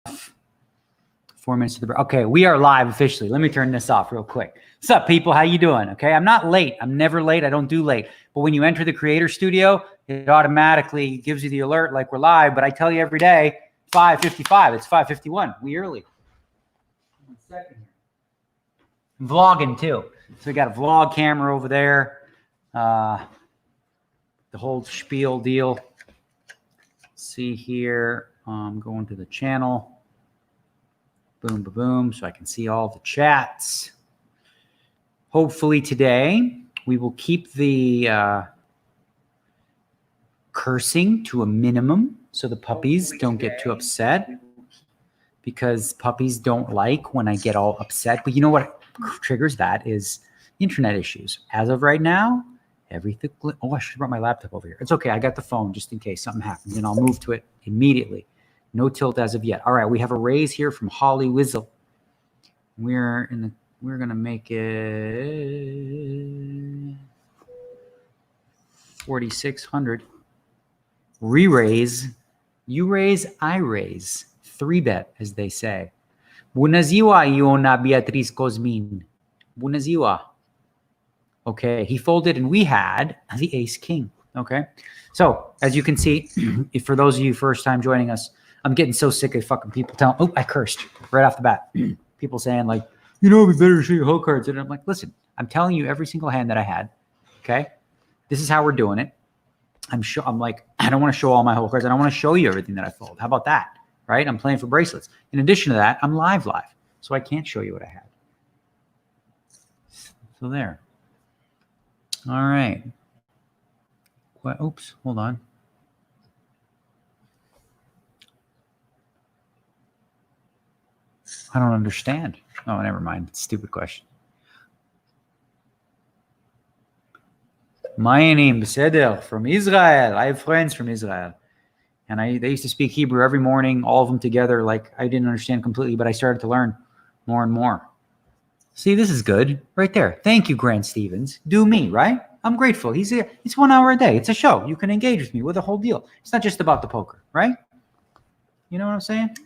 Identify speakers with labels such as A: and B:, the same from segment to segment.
A: 4 minutes to the break. Okay, we are live officially. Let me turn this off real quick. What's up, people? How you doing? Okay, I'm not late. I'm never late. I don't do late. But when you enter the creator studio, it automatically gives you the alert like we're live. But I tell you every day, 5:55. It's 5:51. We early. 1 second here. I'm vlogging too. So we got a vlog camera over there. The whole spiel deal. See here. I'm going to the channel. Boom, boom, boom. So I can see all the chats. Hopefully today we will keep the cursing to a minimum so the puppies don't get too upset, because puppies don't like when I get all upset. But you know what triggers that is internet issues. As of right now, everything. Oh, I should have brought my laptop over here. It's okay. I got the phone just in case something happens, and I'll move to it immediately. No tilt as of yet. All right, we have a raise here from Holly Wizzle. We're gonna make it 4,600. Re-raise. You raise, I raise. 3-bet, as they say. Bună ziua, Iona Beatriz Cosmin. Bună ziua. Okay, he folded and we had the ace king. Okay, so as you can see, if for those of you first time joining us, I'm getting so sick of fucking people telling, oh, I cursed right off the bat. People saying like, you know, we better show your whole cards. And I'm like, listen, I'm telling you every single hand that I had. Okay, this is how we're doing it. I'm like, I don't want to show all my whole cards. I don't want to show you everything that I fold. How about that? Right? I'm playing for bracelets. In addition to that, I'm live. So I can't show you what I had. So there. All right. What? Oops, hold on. I don't understand. Oh, never mind. Stupid question. My name is Seder from Israel. I have friends from Israel. And they used to speak Hebrew every morning, all of them together. Like, I didn't understand completely, but I started to learn more and more. See, this is good right there. Thank you, Grant Stevens. Do me, right? I'm grateful. He's here. It's 1 hour a day. It's a show. You can engage with me with the whole deal. It's not just about the poker, right? You know what I'm saying?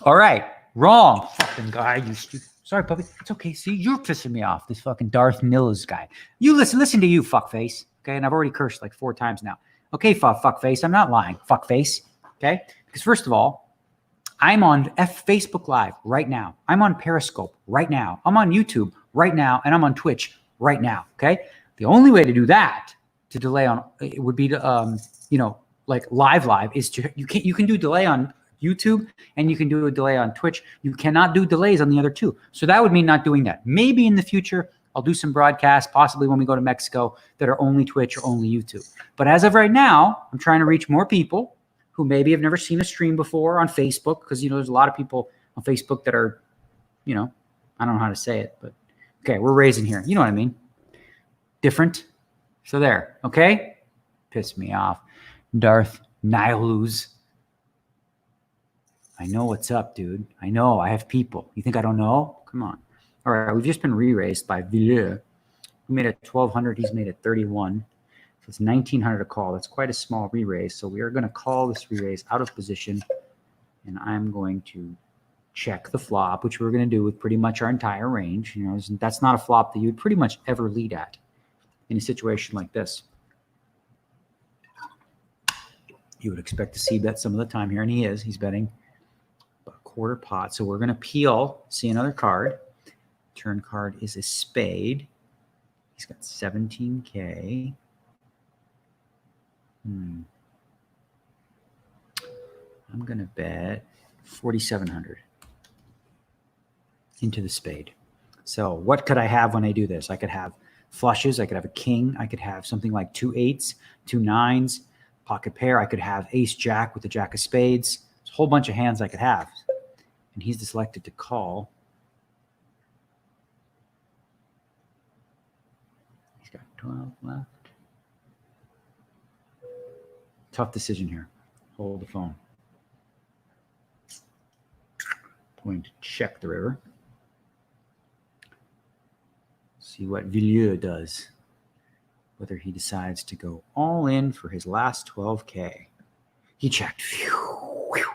A: All right. Wrong. Fucking guy. You stupid. Sorry, puppy. It's okay. See, you're pissing me off. This fucking Darth Nillas guy. You listen to you, fuckface. Okay, and I've already cursed like 4 times now. Okay, fuckface. I'm not lying. Fuckface. Okay? Because first of all, I'm on Facebook Live right now. I'm on Periscope right now. I'm on YouTube right now, and I'm on Twitch right now. Okay? The only way to do that, to delay on, it would be to, like live, is to you can do delay on YouTube and you can do a delay on Twitch. You cannot do delays on the other two. So that would mean not doing that. Maybe in the future, I'll do some broadcasts, possibly when we go to Mexico, that are only Twitch or only YouTube. But as of right now, I'm trying to reach more people who maybe have never seen a stream before on Facebook, because, there's a lot of people on Facebook that are, I don't know how to say it, but okay, we're raising here. You know what I mean? Different. So there, okay? Piss me off. Darth Nihilus. I know what's up, dude. I know. I have people. You think I don't know? Come on. All right, we've just been re-raised by Villeux. We made it 1,200. He's made it 31. So it's 1,900 to call. That's quite a small re-raise. So we are going to call this re-raise out of position, and I'm going to check the flop, which we're going to do with pretty much our entire range. That's not a flop that you would pretty much ever lead at in a situation like this. You would expect to see bet some of the time here, and he is. He's betting a quarter pot. So we're going to peel, see another card. Turn card is a spade. He's got 17K. I'm going to bet 4,700 into the spade. So what could I have when I do this? I could have flushes. I could have a king. I could have something like 2 8s, 2 9s, pocket pair. I could have ace jack with the jack of spades. There's a whole bunch of hands I could have. And he's selected to call. He's got 12 left. Tough decision here. Hold the phone. Going to check the river. See what Villeux does. Whether he decides to go all in for his last 12K. He checked. Phew, whew.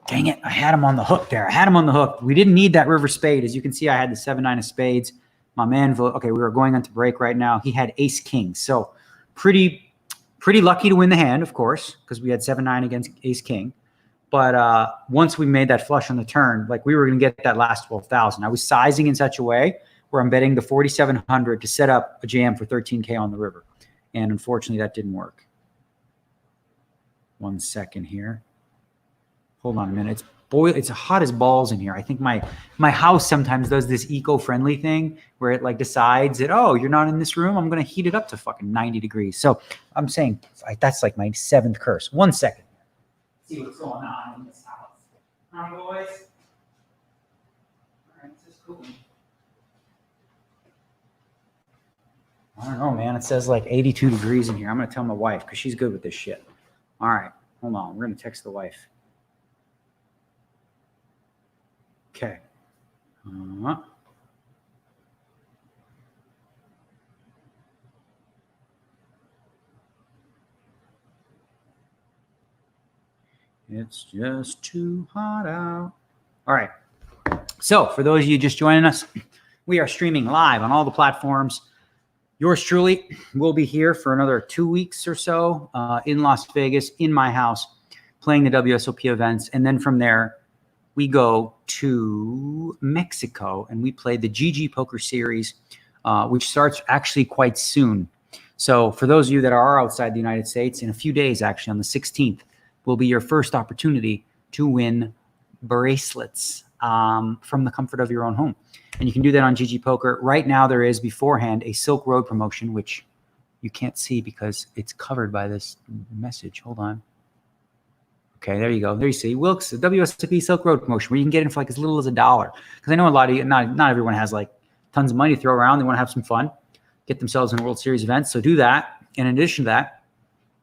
A: Dang it. I had him on the hook there. I had him on the hook. We didn't need that river spade. As you can see, I had the 7-9 of spades. My man, okay, we were going on to break right now. He had ace king. So pretty lucky to win the hand, of course, because we had 7-9 against ace king. But once we made that flush on the turn, like we were going to get that last 12,000. I was sizing in such a way where I'm betting the 4,700 to set up a jam for 13K on the river. And unfortunately, that didn't work. 1 second here. Hold on a minute. It's hot as balls in here. I think my house sometimes does this eco-friendly thing where it like decides that, oh, you're not in this room, I'm going to heat it up to fucking 90 degrees. So I'm saying that's like my 7th curse. 1 second. See what's going on in this house. Hi, boys. All right, this is cool. I don't know, man. It says like 82 degrees in here. I'm going to tell my wife because she's good with this shit. All right, hold on. We're going to text the wife. Okay. It's just too hot out. All right. So for those of you just joining us, we are streaming live on all the platforms. Yours truly will be here for another 2 weeks or so in Las Vegas, in my house, playing the WSOP events. And then from there, we go to Mexico and we play the GG Poker Series, which starts actually quite soon. So for those of you that are outside the United States, in a few days, actually on the 16th, will be your first opportunity to win bracelets from the comfort of your own home. And you can do that on GG Poker. Right now, there is beforehand a Silk Road promotion, which you can't see because it's covered by this message. Hold on. Okay, there you go. There you see Wilkes, the WSOP Silk Road promotion, where you can get in for like as little as $1. Because I know a lot of you, not everyone has like tons of money to throw around. They want to have some fun, get themselves in World Series events. So do that. And in addition to that,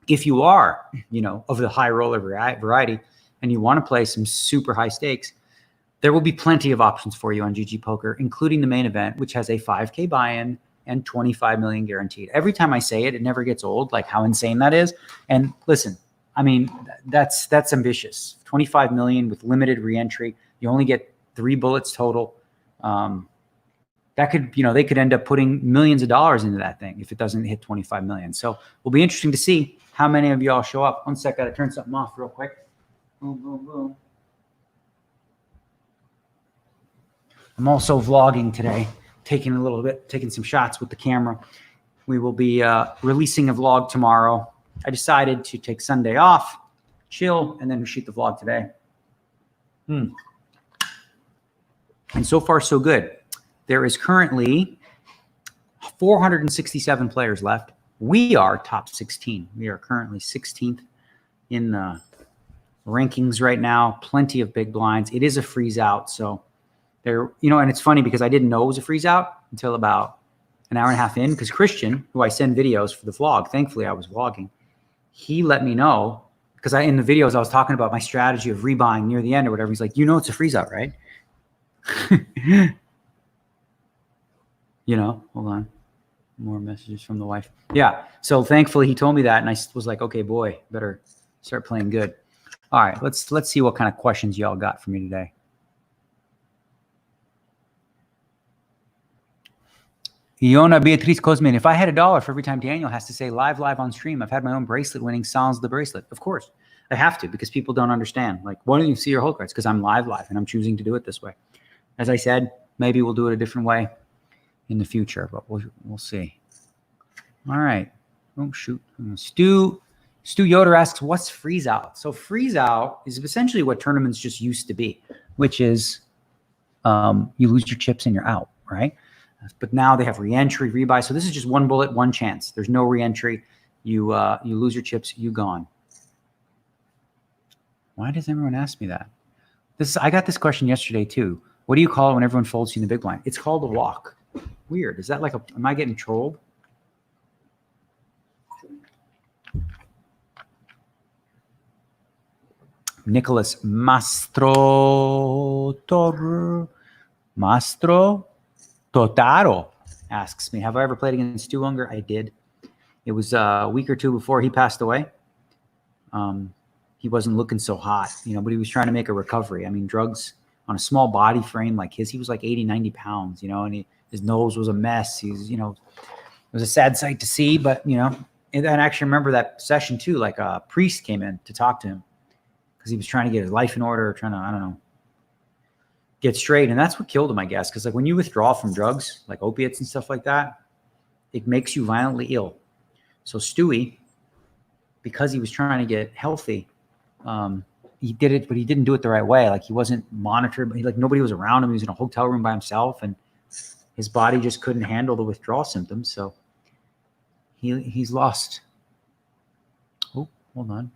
A: if you are, of the high roller variety and you want to play some super high stakes, there will be plenty of options for you on GG Poker, including the main event, which has a 5K buy-in and 25 million guaranteed. Every time I say it, it never gets old, like how insane that is. And listen, I mean, that's ambitious. 25 million with limited reentry. You only get 3 bullets total. That could, they could end up putting millions of dollars into that thing if it doesn't hit 25 million. So it will be interesting to see how many of y'all show up. 1 sec, gotta turn something off real quick. Boom, boom, boom. I'm also vlogging today, taking some shots with the camera. We will be releasing a vlog tomorrow. I decided to take Sunday off, chill, and then shoot the vlog today. And so far, so good. There is currently 467 players left. We are top 16. We are currently 16th in the rankings right now. Plenty of big blinds. It is a freeze out. So there, and it's funny because I didn't know it was a freeze out until about an hour and a half in, because Christian, who I send videos for the vlog, thankfully I was vlogging, he let me know, because in the videos I was talking about my strategy of rebuying near the end or whatever. He's like, it's a freeze out, right? Hold on. More messages from the wife. Yeah. So thankfully he told me that, and I was like, okay, boy, better start playing good. All right, let's see what kind of questions y'all got for me today. Iona Beatriz Cosmin, if I had $1 for every time Daniel has to say live on stream, I've had my own bracelet winning sans the bracelet. Of course, I have to, because people don't understand. Like, why don't you see your hold cards? Because I'm live, and I'm choosing to do it this way. As I said, maybe we'll do it a different way in the future, but we'll see. All right. Oh, shoot. Stu Yoder asks, what's freeze out? So freeze out is essentially what tournaments just used to be, which is you lose your chips and you're out, right? But now they have reentry, rebuy. So this is just 1 bullet, 1 chance. There's no reentry. You lose your chips, you gone. Why does everyone ask me that? I got this question yesterday too. What do you call it when everyone folds you in the big blind? It's called a walk. Weird. Is that like am I getting trolled? Nicholas Mastro Totaro asks me, have I ever played against Stu Unger? I did. It was a week or two before he passed away. he wasn't looking so hot, but he was trying to make a recovery. I mean, drugs on a small body frame like his, he was like 80, 90 pounds, and his nose was a mess. He's, it was a sad sight to see, but, and I actually remember that session too, like a priest came in to talk to him because he was trying to get his life in order, trying to, I don't know, get straight. And that's what killed him, I guess. Because like when you withdraw from drugs, like opiates and stuff like that, it makes you violently ill. So Stewie, because he was trying to get healthy, he did it, but he didn't do it the right way. Like he wasn't monitored. Like nobody was around him. He was in a hotel room by himself, and his body just couldn't handle the withdrawal symptoms. So he's lost. Oh, hold on.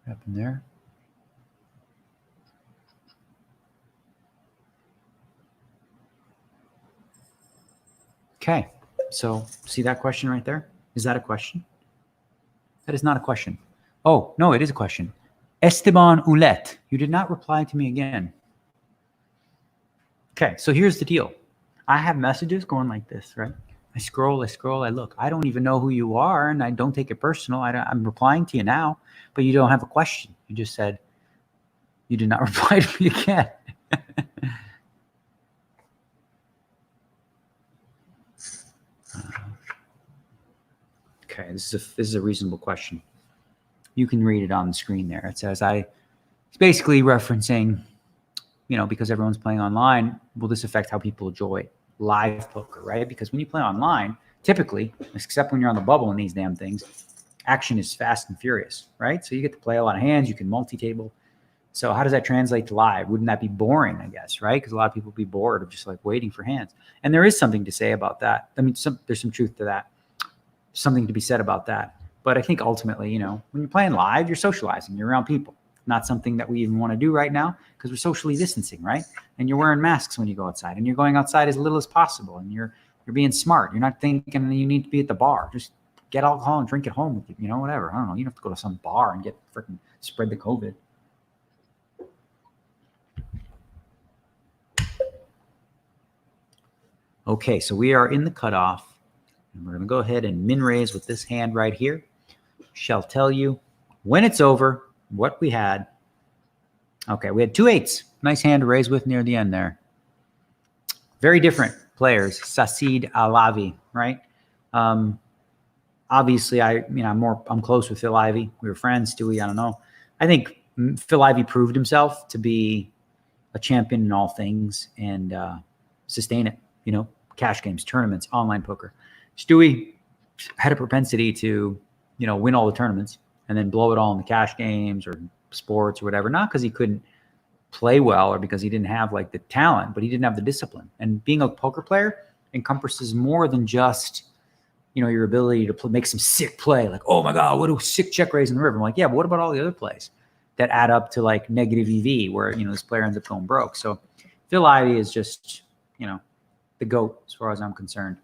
A: What happened there? Okay. So see that question right there? Is that a question? That is not a question. Oh, no, it is a question. Esteban Ulet, you did not reply to me again. Okay, so here's the deal. I have messages going like this, right? I scroll, I look. I don't even know who you are, and I don't take it personal. I'm replying to you now, but you don't have a question. You just said you did not reply to me again. Okay, this is a reasonable question. You can read it on the screen there. It says, it's basically referencing, because everyone's playing online, will this affect how people enjoy live poker, right? Because when you play online, typically, except when you're on the bubble in these damn things, action is fast and furious, right? So you get to play a lot of hands, you can multi-table. So how does that translate to live? Wouldn't that be boring, I guess, right? Because a lot of people would be bored of just like waiting for hands. And there is something to say about that. I mean, there's some truth to that. Something to be said about that. But I think ultimately, when you're playing live, you're socializing, you're around people. Not something that we even want to do right now because we're socially distancing, right? And you're wearing masks when you go outside, and you're going outside as little as possible, and you're being smart. You're not thinking you need to be at the bar. Just get alcohol and drink at home with you, whatever. I don't know. You don't have to go to some bar and get freaking spread the COVID. Okay, so we are in the cutoff, and we're going to go ahead and min raise with this hand right here. Shall tell you when it's over what we had. Okay, we had 2 8s. Nice hand to raise with near the end there. Very different players. Sacid Alavi, right? Obviously, I'm close with Phil Ivey. We were friends, Stewie. I don't know. I think Phil Ivey proved himself to be a champion in all things and sustain it. Cash games, tournaments, online poker. Stewie had a propensity to, win all the tournaments and then blow it all in the cash games or sports or whatever. Not because he couldn't play well or because he didn't have like the talent, but he didn't have the discipline. And being a poker player encompasses more than just, your ability to make some sick play. Like, oh my God, what a sick check raise in the river. I'm like, yeah, but what about all the other plays that add up to like negative EV where, this player ends up going broke. So Phil Ivey is just, the GOAT as far as I'm concerned.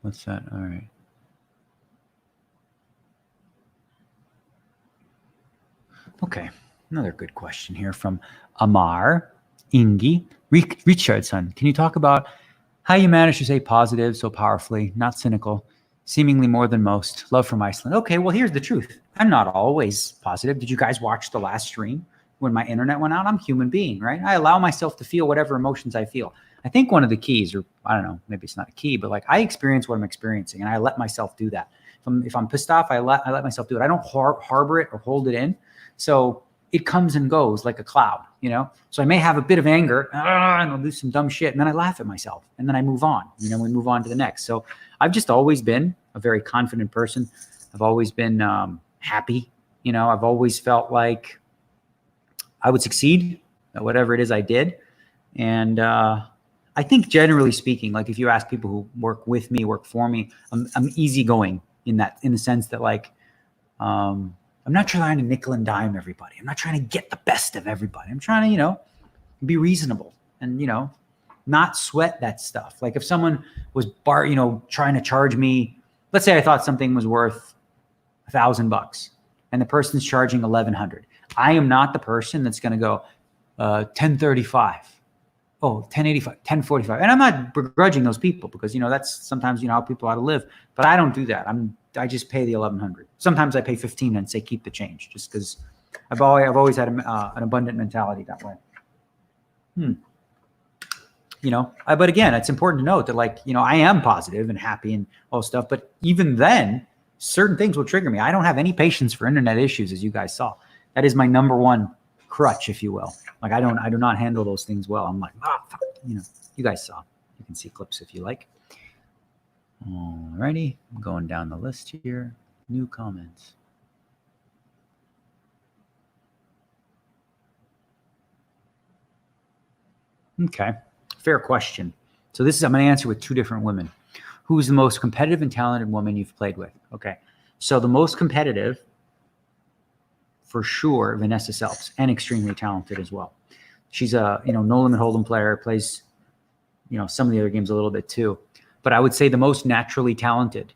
A: What's that? All right. Okay. Another good question here from Amar Ingi Richardson. Can you talk about how you manage to stay positive so powerfully, not cynical, seemingly more than most? Love from Iceland. Okay, well, here's the truth. I'm not always positive. Did you guys watch the last stream when my internet went out? I'm a human being, right? I allow myself to feel whatever emotions I feel. I think one of the keys, or I don't know, maybe it's not a key, but like I experience what I'm experiencing and I let myself do that. If I'm pissed off, I let myself do it. I don't harbor it or hold it in. So it comes and goes like a cloud, So I may have a bit of anger and I'll do some dumb shit. And then I laugh at myself and then I move on, we move on to the next. So I've just always been a very confident person. I've always been happy. I've always felt like I would succeed at whatever it is I did. And I think generally speaking, like if you ask people who work with me, work for me, I'm easygoing in the sense that like, I'm not trying to nickel and dime everybody. I'm not trying to get the best of everybody. I'm trying to, be reasonable and, not sweat that stuff. Like if someone was trying to charge me, let's say I thought something was worth $1,000 and the person's charging $1,100. I am not the person that's going to go, 1035. Oh, 1085, 1045. And I'm not begrudging those people because, that's sometimes, how people ought to live. But I don't do that. I just pay the 1100. Sometimes I pay 15 and say keep the change just because I've always had an abundant mentality that way. But again, it's important to note that I am positive and happy and all stuff. But even then, certain things will trigger me. I don't have any patience for internet issues, as you guys saw. That is my number one crutch, if you will. I do not handle those things well. I'm like, fuck, you guys saw. You can see clips if you like. Alrighty, I'm going down the list here. New comments. Okay, fair question. So I'm going to answer with two different women. Who's the most competitive and talented woman you've played with? Okay, so the most competitive, for sure, Vanessa Selps, and extremely talented as well. She's a no limit hold'em player, plays some of the other games a little bit too. But I would say the most naturally talented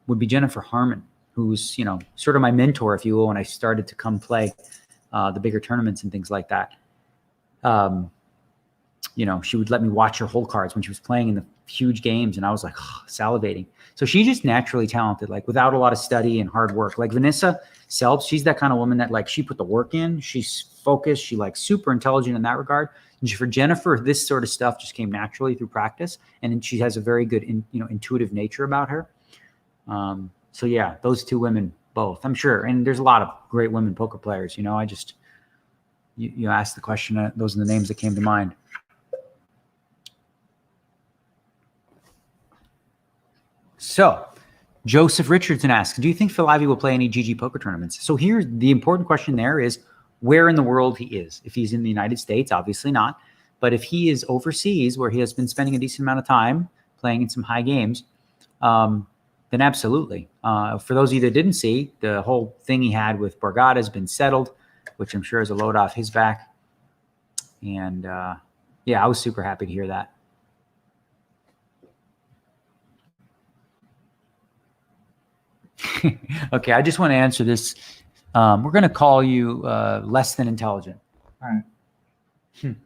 A: would be Jennifer Harmon, who's sort of my mentor, if you will, when I started to come play the bigger tournaments and things like that. She would let me watch her hold cards when she was playing in the huge games, and I was like salivating. So she's just naturally talented, without a lot of study and hard work. Like Vanessa Selps, she's that kind of woman that she put the work in. She's focused. She super intelligent in that regard. And for Jennifer, this sort of stuff just came naturally through practice, and she has a very good intuitive nature about her. So yeah, those two women both, I'm sure. And there's a lot of great women poker players. I just you asked the question. Those are the names that came to mind. So, Joseph Richardson asks, do you think Phil Ivey will play any GG poker tournaments? So here's the important question there is where in the world he is. If he's in the United States, obviously not. But if he is overseas where he has been spending a decent amount of time playing in some high games, then absolutely. For those of you that didn't see, the whole thing he had with Borgata has been settled, which I'm sure is a load off his back. And yeah, I was super happy to hear that. Okay, I just want to answer this. We're going to call you less than intelligent. All right.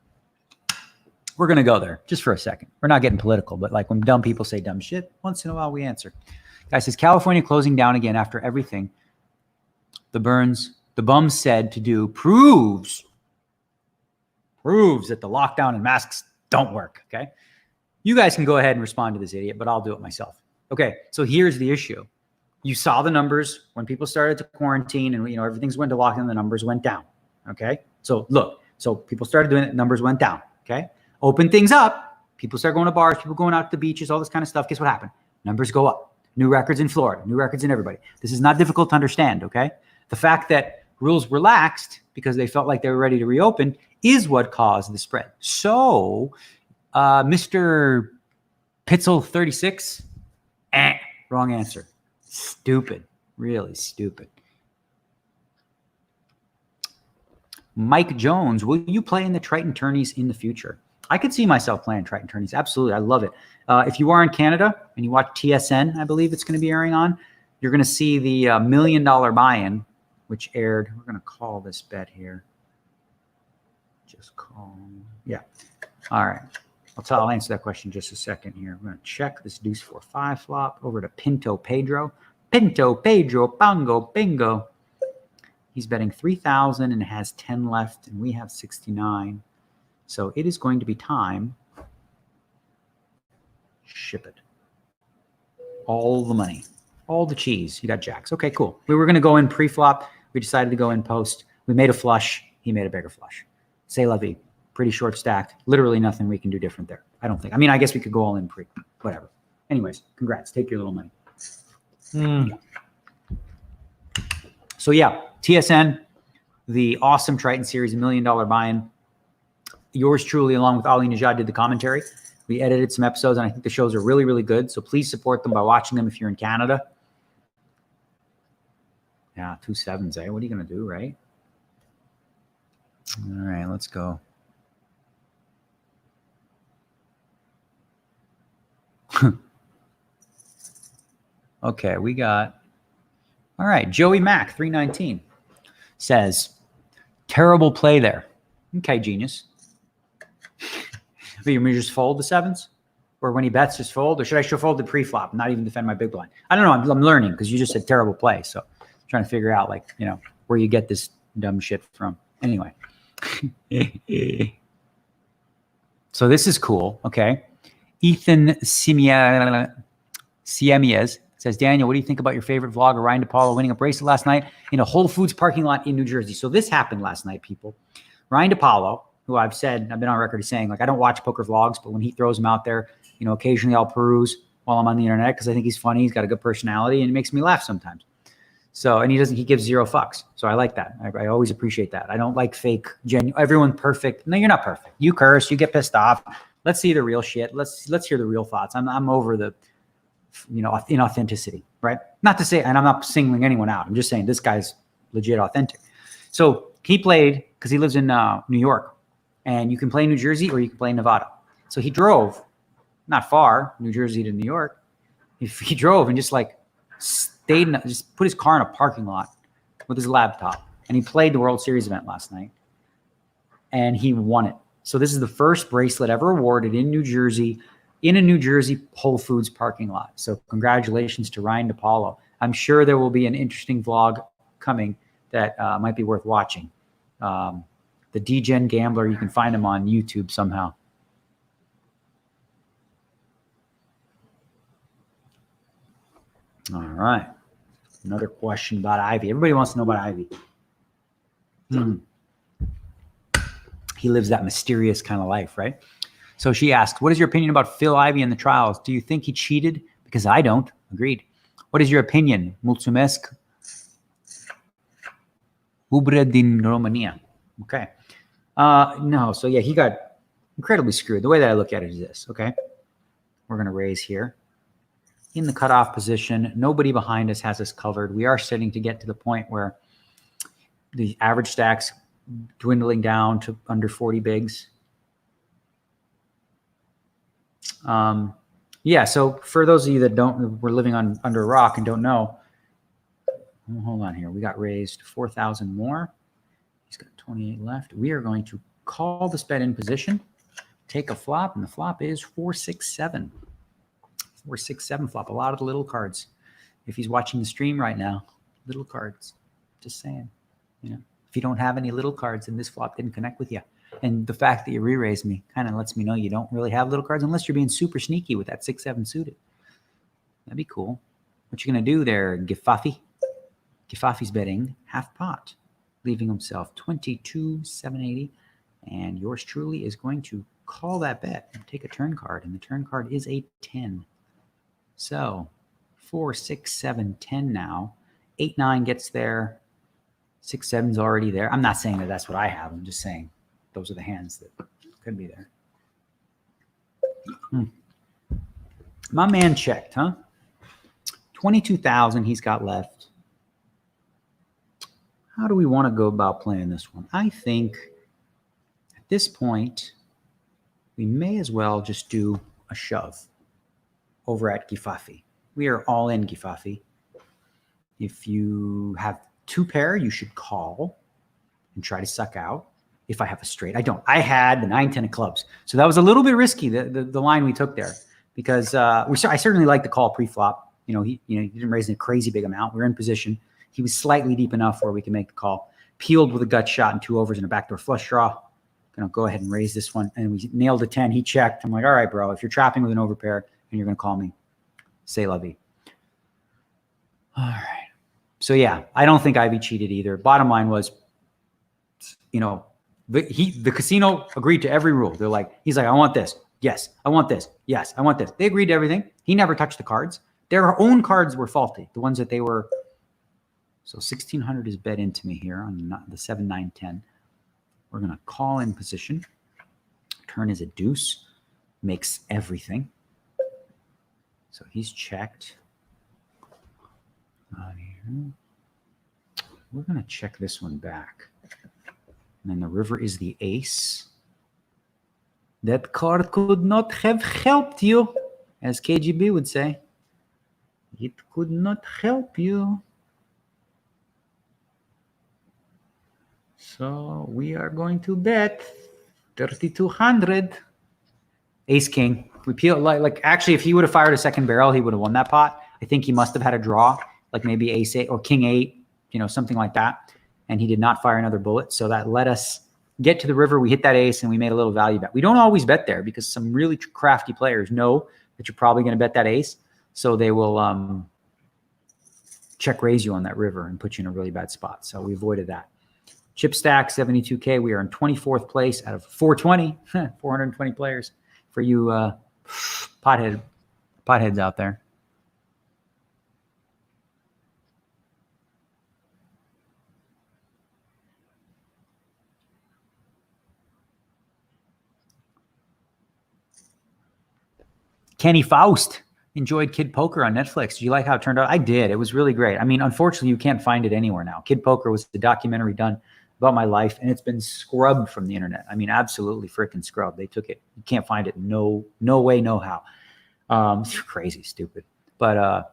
A: We're going to go there just for a second. We're not getting political, but when dumb people say dumb shit, once in a while we answer. Guy says, California closing down again after everything the bums said to do proves that the lockdown and masks don't work, okay? You guys can go ahead and respond to this idiot, but I'll do it myself. Okay, so here's the issue. You saw the numbers when people started to quarantine and everything's went to lockdown, the numbers went down. Okay. So look, people started doing it, numbers went down. Okay. Open things up. People start going to bars, people going out to the beaches, all this kind of stuff. Guess what happened? Numbers go up. New records in Florida, new records in everybody. This is not difficult to understand. Okay. The fact that rules relaxed because they felt like they were ready to reopen is what caused the spread. So Mr. Pitzel 36, wrong answer. Stupid, really stupid. Mike Jones, will you play in the Triton tourneys in the future? I could see myself playing Triton tourneys. Absolutely. I love it. If you are in Canada and you watch TSN, I believe it's going to be airing on, you're going to see the $1 million buy-in, which aired. We're going to call this bet here. Just call. Yeah. All right. I'll answer that question in just a second here. We're going to check this deuce 4-5 flop over to Pinto Pedro. Pinto Pedro, Pongo, Bingo. He's betting 3,000 and has 10 left, and we have 69. So it is going to be time. Ship it. All the money. All the cheese. You got jacks. Okay, cool. We were going to go in pre-flop. We decided to go in post. We made a flush. He made a bigger flush. C'est la vie. Pretty short stacked. Literally nothing we can do different there. I don't think. I mean, I guess we could go all in pre. Whatever. Anyways, congrats. Take your little money. So yeah, TSN, the awesome Triton series, $1 million buy-in. Yours truly, along with Ali Najad, did the commentary. We edited some episodes, and I think the shows are really, really good. So please support them by watching them if you're in Canada. Yeah, 2 sevens, eh? What are you going to do, right? All right, let's go. Okay, we got... All right, Joey Mack, 319, says, terrible play there. Okay, genius. You just fold the sevens? Or when he bets, just fold? Or should I show fold the pre-flop, not even defend my big blind? I don't know. I'm learning because you just said terrible play. So I'm trying to figure out, like, you know, where you get this dumb shit from. Anyway. So this is cool. Okay. Ethan Siemiez says, Daniel, what do you think about your favorite vlogger, Ryan Depaolo, winning a bracelet last night in a Whole Foods parking lot in New Jersey? So this happened last night, people. Ryan Depaolo, who I've been on record as saying, like, I don't watch poker vlogs, but when he throws them out there, you know, occasionally I'll peruse while I'm on the internet because I think he's funny. He's got a good personality and it makes me laugh sometimes. So, and he gives zero fucks. So I like that. I always appreciate that. I don't like fake, genuine, everyone perfect. No, you're not perfect. You curse, you get pissed off. Let's see the real shit. Let's hear the real thoughts. I'm over the, you know, inauthenticity, right? Not to say, and I'm not singling anyone out. I'm just saying this guy's legit authentic. So he played, because he lives in New York, and you can play New Jersey or you can play Nevada. So he drove not far, New Jersey to New York. He drove and just like just put his car in a parking lot with his laptop, and he played the World Series event last night, and he won it. So this is the first bracelet ever awarded in New Jersey, in a New Jersey Whole Foods parking lot. So congratulations to Ryan Depaolo. I'm sure there will be an interesting vlog coming that might be worth watching. The D-Gen Gambler, you can find him on YouTube somehow. All right. Another question about Ivy. Everybody wants to know about Ivy. He lives that mysterious kind of life, right? So she asked, what is your opinion about Phil Ivey in the trials? Do you think he cheated? Because I don't. Agreed. What is your opinion? Mulțumesc. Ubre din Romania. Okay. No. So yeah, he got incredibly screwed. The way that I look at it is this. Okay. We're going to raise here. In the cutoff position, nobody behind us has us covered. We are starting to get to the point where the average stack's dwindling down to under 40 bigs. Yeah, so for those of you that we're living under a rock and don't know, hold on here. We got raised 4,000 more. He's got 28 left. We are going to call this bet in position, take a flop, and the flop is 4-6-7. 4-6-7 flop. A lot of the little cards. If he's watching the stream right now, little cards. Just saying. You know, if you don't have any little cards and this flop didn't connect with you, and the fact that you re-raised me kind of lets me know you don't really have little cards unless you're being super sneaky with that 6-7 suited. That'd be cool. What you gonna do there, Gifafi? Gifafi's betting half pot, leaving himself 22,780, and yours truly is going to call that bet and take a turn card, and the turn card is a 10. So 4, 6, 7, 10 now. 8, 9 gets there. 6, 7's already there. I'm not saying that that's what I have. I'm just saying those are the hands that could be there. My man checked, huh? 22,000 he's got left. How do we want to go about playing this one? I think at this point, we may as well just do a shove over at Gifafi. We are all in Gifafi. If you have 2 pair, you should call and try to suck out. If I have a straight, I don't. I had the 9-10 of clubs, so that was a little bit risky. The line we took there, because I certainly like the call pre-flop. He didn't raise a crazy big amount. We were in position. He was slightly deep enough where we can make the call. Peeled with a gut shot and 2 overs and a backdoor flush draw. Gonna go ahead and raise this one, and we nailed a 10. He checked. I'm like, all right, bro. If you're trapping with an overpair and you're gonna call me, say la vie. All right. So yeah, I don't think Ivy cheated either. Bottom line was, the casino agreed to every rule. He's like, I want this. Yes, I want this. Yes, I want this. They agreed to everything. He never touched the cards. Their own cards were faulty. The ones that they were. So 1,600 is bet into me here on the 7, 9, 10. We're going to call in position. Turn is a deuce. Makes everything. So he's checked. On here. We're going to check this one back. And then the river is the ace. That card could not have helped you, as KGB would say. It could not help you. So we are going to bet 3,200. Ace king. We peel like actually, if he would have fired a second barrel, he would have won that pot. I think he must have had a draw, like maybe ace 8 or king 8, something like that. And he did not fire another bullet. So that let us get to the river. We hit that ace and we made a little value bet. We don't always bet there because some really crafty players know that you're probably going to bet that ace. So they will check raise you on that river and put you in a really bad spot. So we avoided that. Chip stack 72K. We are in 24th place out of 420, 420 players. For you potheads out there. Kenny Faust enjoyed Kid Poker on Netflix. Did you like how it turned out? I did. It was really great. I mean, unfortunately, you can't find it anywhere now. Kid Poker was the documentary done about my life, and it's been scrubbed from the internet. I mean, absolutely freaking scrubbed. They took it. You can't find it. No way, no how. It's crazy, stupid. But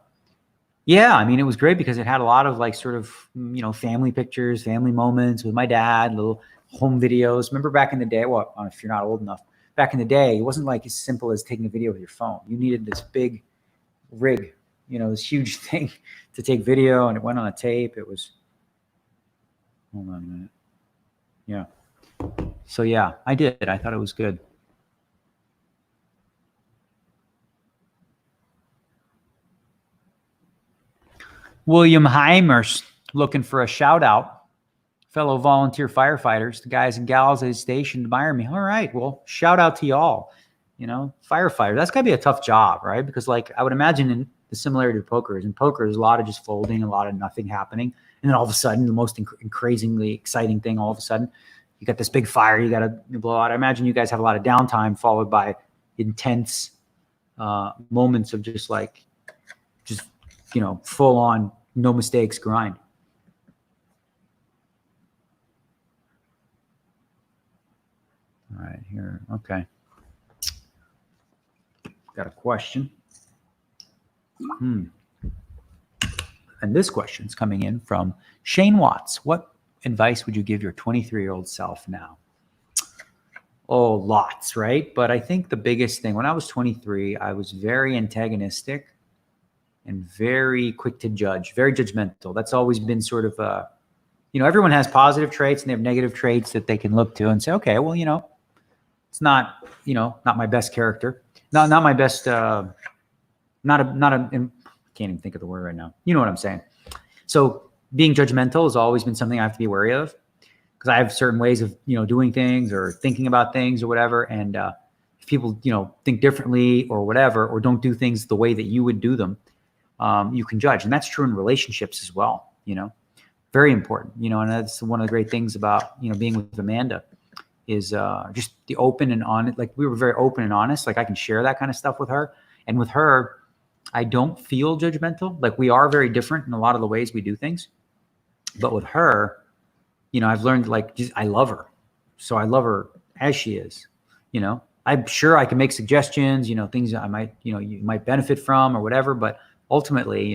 A: yeah, I mean, it was great because it had a lot of like sort of, family pictures, family moments with my dad, little home videos. Remember back in the day, well, if you're not old enough, back in the day, it wasn't like as simple as taking a video with your phone. You needed this big rig, this huge thing to take video, and it went on a tape. It was, hold on a minute. Yeah. So yeah, I did. I thought it was good. William Heimers looking for a shout out. Fellow volunteer firefighters, the guys and gals at his station admire me. All right, well, shout out to y'all. Firefighter. That's gotta be a tough job, right? Because like I would imagine in the similarity to poker is in poker, there's a lot of just folding, a lot of nothing happening. And then all of a sudden, the most crazingly exciting thing, all of a sudden, you got this big fire you got to blow out. I imagine you guys have a lot of downtime followed by intense moments of just full on, no mistakes grind. All right, here. Okay. Got a question. And this question is coming in from Shane Watts. What advice would you give your 23-year-old self now? Oh, lots, right? But I think the biggest thing, when I was 23, I was very antagonistic and very quick to judge, very judgmental. That's always been sort of everyone has positive traits and they have negative traits that they can look to and say, okay, well, it's not, not my best character, not my best, can't even think of the word right now. You know what I'm saying? So being judgmental has always been something I have to be wary of because I have certain ways of, doing things or thinking about things or whatever. And if people, think differently or whatever, or don't do things the way that you would do them, you can judge. And that's true in relationships as well, very important, and that's one of the great things about, being with Amanda is just the open and honest. Like we were very open and honest. Like I can share that kind of stuff with her. And with her, I don't feel judgmental. Like we are very different in a lot of the ways we do things. But with her, I've learned I love her. So I love her as she is, I'm sure I can make suggestions, things that I might, you might benefit from or whatever. But ultimately,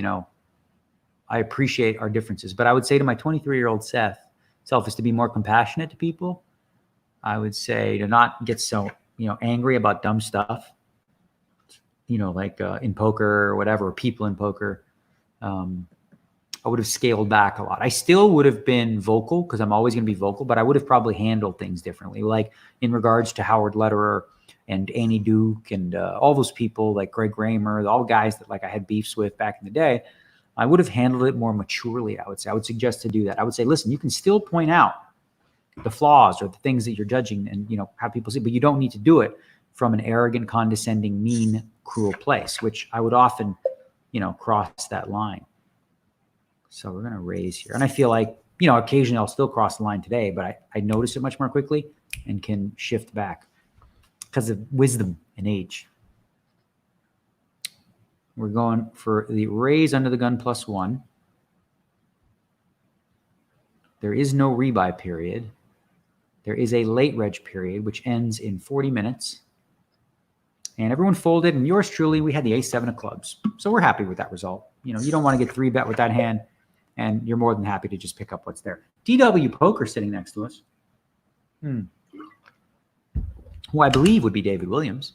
A: I appreciate our differences. But I would say to my 23-year-old self is to be more compassionate to people. I would say to not get so, angry about dumb stuff, in poker or whatever, or people in poker. I would have scaled back a lot. I still would have been vocal because I'm always going to be vocal, but I would have probably handled things differently. Like in regards to Howard Lederer and Annie Duke and all those people like Greg Raymer, all guys that I had beefs with back in the day, I would have handled it more maturely, I would say. I would suggest to do that. I would say, listen, you can still point out the flaws or the things that you're judging and, how people see, but you don't need to do it from an arrogant, condescending, mean, cruel place, which I would often, cross that line. So we're going to raise here. And I feel like, occasionally I'll still cross the line today, but I notice it much more quickly and can shift back because of wisdom and age. We're going for the raise under the gun +1. There is no rebuy period. There is a late reg period, which ends in 40 minutes. And everyone folded, and yours truly, we had the ace-7 of clubs. So we're happy with that result. You don't want to get 3-bet with that hand and you're more than happy to just pick up what's there. DW Poker sitting next to us, who I believe would be David Williams.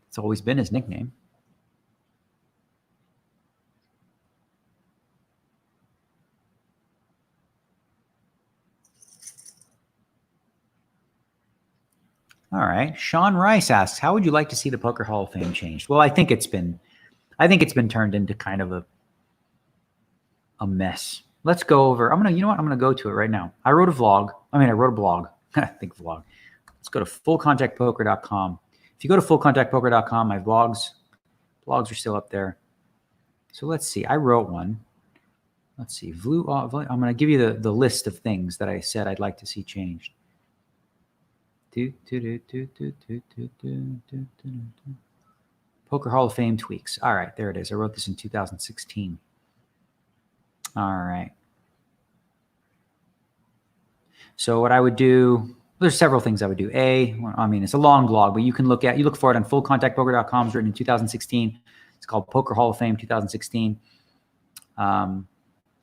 A: It's always been his nickname. All right. Sean Rice asks, how would you like to see the Poker Hall of Fame changed? Well, I think it's been turned into kind of a mess. Let's go over. I'm going to go to it right now. I wrote a blog. I think vlog. Let's go to fullcontactpoker.com. If you go to fullcontactpoker.com, my blogs are still up there. So let's see. I wrote one. Let's see. I'm going to give you the list of things that I said I'd like to see changed. Poker Hall of Fame tweaks. All right, there it is. I wrote this in 2016. All right. So what I would do, there's several things I would do. It's a long blog, but you look for it on fullcontactpoker.com. It's written in 2016. It's called Poker Hall of Fame 2016. I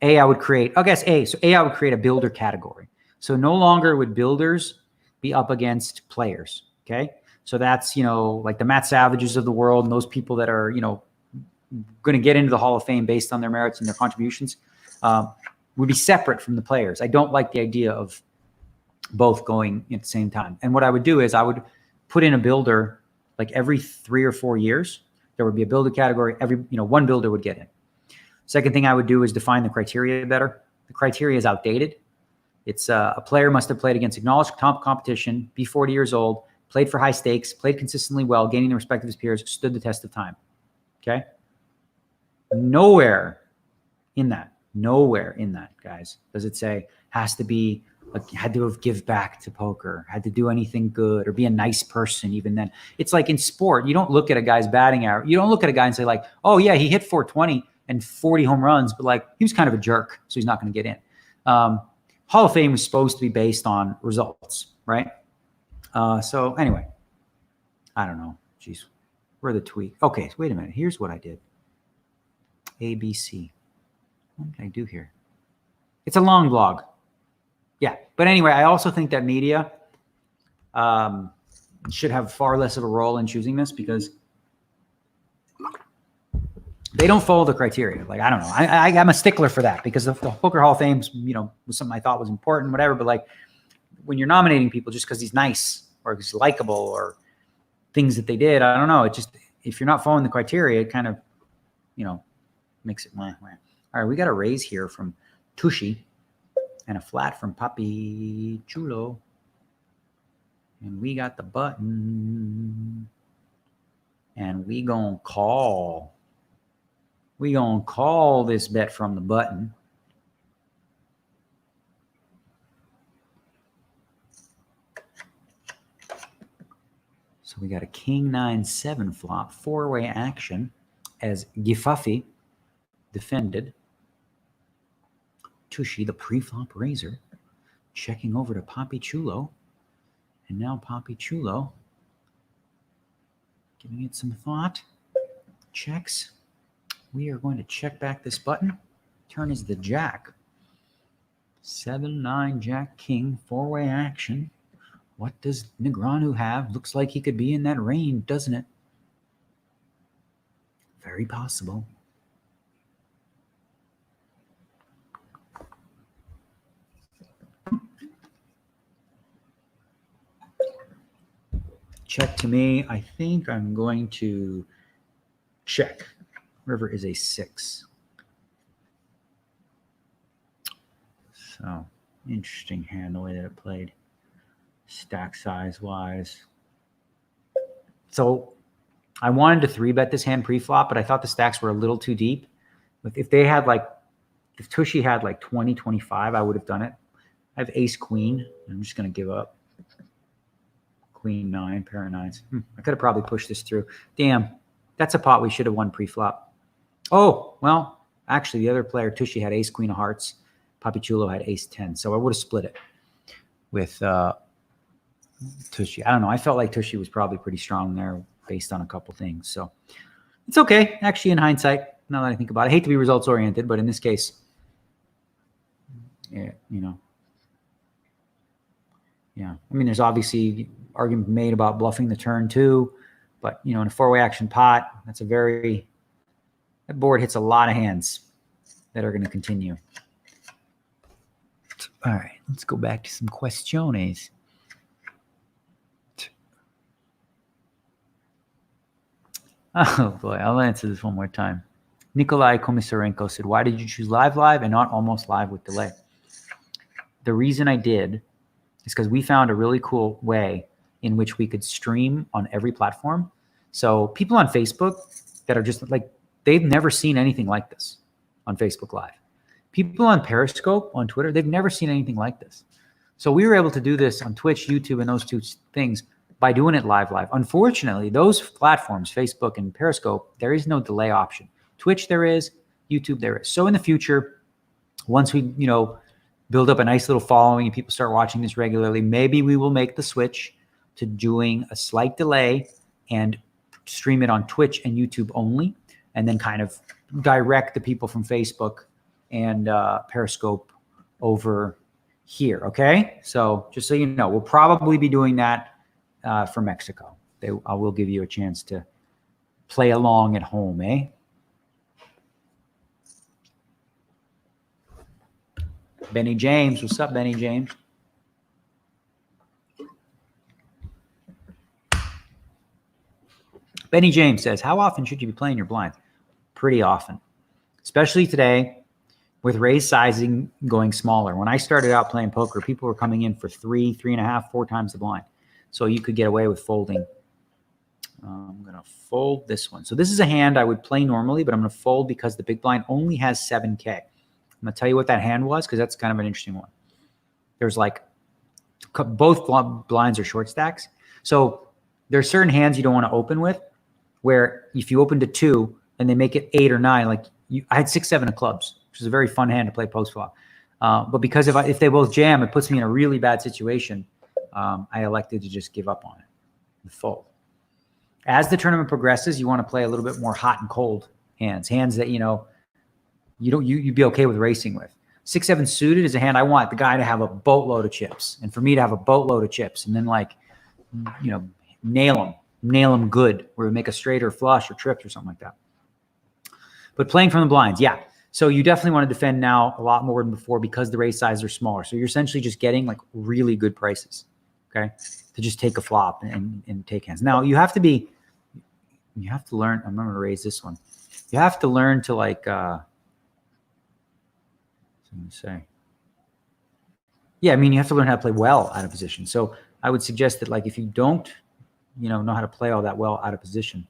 A: would create a builder category. So no longer would builders be up against players. Okay. So that's, like the Matt Savages of the world and those people that are, going to get into the Hall of Fame based on their merits and their contributions, would be separate from the players. I don't like the idea of both going at the same time. And what I would do is I would put in a builder like every 3 or 4 years. There would be a builder category. One builder would get in. Second thing I would do is define the criteria better. The criteria is outdated. It's a player must have played against acknowledged competition, be 40 years old, played for high stakes, played consistently well, gaining the respect of his peers, stood the test of time. Okay? Nowhere in that, guys, does it say has to be, had to have give back to poker, had to do anything good, or be a nice person even then. It's like in sport, you don't look at a guy's batting average. You don't look at a guy and say like, oh yeah, he hit 420 and 40 home runs, but like he was kind of a jerk, so he's not going to get in. Hall of Fame is supposed to be based on results, right? So anyway, I don't know. Jeez, where are the tweak? Okay, wait a minute. Here's what I did. ABC. What did I do here? It's a long blog. Yeah, but anyway, I also think that media should have far less of a role in choosing this because they don't follow the criteria. Like, I don't know. I'm a stickler for that because the Poker Hall of Fame, was something I thought was important, whatever. But like when you're nominating people just because he's nice or he's likable or things that they did, I don't know. It just, if you're not following the criteria, it kind of, makes it meh. All right, we got a raise here from Tushy and a flat from Papi Chulo. And we got the button. And we gonna call. We gonna call this bet from the button. So we got a King 9-7 flop, 4-way action as Gifafi defended. Tushy, the pre-flop raiser, checking over to Papi Chulo. And now Papi Chulo giving it some thought. Checks. We are going to check back this button. Turn is the jack. 7-9 jack king, 4-way action. What does Negreanu have? Looks like he could be in that range, doesn't it? Very possible. Check to me. I think I'm going to check. River is a 6. So, interesting hand the way that it played. Stack size wise. So, I wanted to 3-bet this hand pre-flop, but I thought the stacks were a little too deep. If they had if Tushy had 20, 25, I would have done it. I have ace queen. I'm just going to give up. Queen 9, pair of 9s. I could have probably pushed this through. Damn, that's a pot we should have won pre-flop. Oh, well, actually, the other player, Tushy, had ace queen of hearts. Papi Chulo had ace 10. So I would have split it with Tushy. I don't know. I felt like Tushy was probably pretty strong there based on a couple things. So it's okay. Actually, in hindsight, now that I think about it, I hate to be results oriented, but in this case, you know, yeah. I mean, there's obviously argument made about bluffing the turn too, but you know, in a 4-way action pot, that board hits a lot of hands that are going to continue. All right, let's go back to some questiones. Oh boy, I'll answer this one more time. Nikolai Komisarenko said, why did you choose live and not almost live with delay? The reason I did is because we found a really cool way in which we could stream on every platform. So people on Facebook that are just like, they've never seen anything like this on Facebook Live. People on Periscope, on Twitter, they've never seen anything like this. So we were able to do this on Twitch, YouTube, and those two things by doing it live. Unfortunately, those platforms, Facebook and Periscope, there is no delay option. Twitch there is, YouTube there is. So in the future, once we, you know, build up a nice little following and people start watching this regularly, maybe we will make the switch to doing a slight delay and stream it on Twitch and YouTube only, and then kind of direct the people from Facebook and Periscope over here, okay? So just so you know, we'll probably be doing that for Mexico. I will give you a chance to play along at home, eh? Benny James, what's up, Benny James? Benny James says, how often should you be playing your blinds? Pretty often, especially today with raise sizing going smaller. When I started out playing poker, people were coming in for 3, 3.5, 4 times the blind. So you could get away with folding. I'm going to fold this one. So this is a hand I would play normally, but I'm going to fold because the big blind only has 7K. I'm going to tell you what that hand was because that's kind of an interesting one. There's like both blinds are short stacks. So there's certain hands you don't want to open with where if you open to 2 and they make it 8 or 9, like I had 6, 7 of clubs, which is a very fun hand to play post flop. But because if they both jam, it puts me in a really bad situation. I elected to just give up on it and fold. As the tournament progresses, you want to play a little bit more hot and cold hands that, you know, you'd be okay with racing with. 6, 7 suited is a hand I want the guy to have a boatload of chips and for me to have a boatload of chips and then, like, you know, nail them good, where we make a straight or flush or trips or something like that. But playing from the blinds, yeah. So you definitely want to defend now a lot more than before because the raise sizes are smaller. So you're essentially just getting like really good prices, okay, to just take a flop and take hands. Now you have to learn. I'm going to raise this one. You have to learn to like, what I'm say. Yeah, I mean, you have to learn how to play well out of position. So I would suggest that, like, if you don't, you know how to play all that well out of position,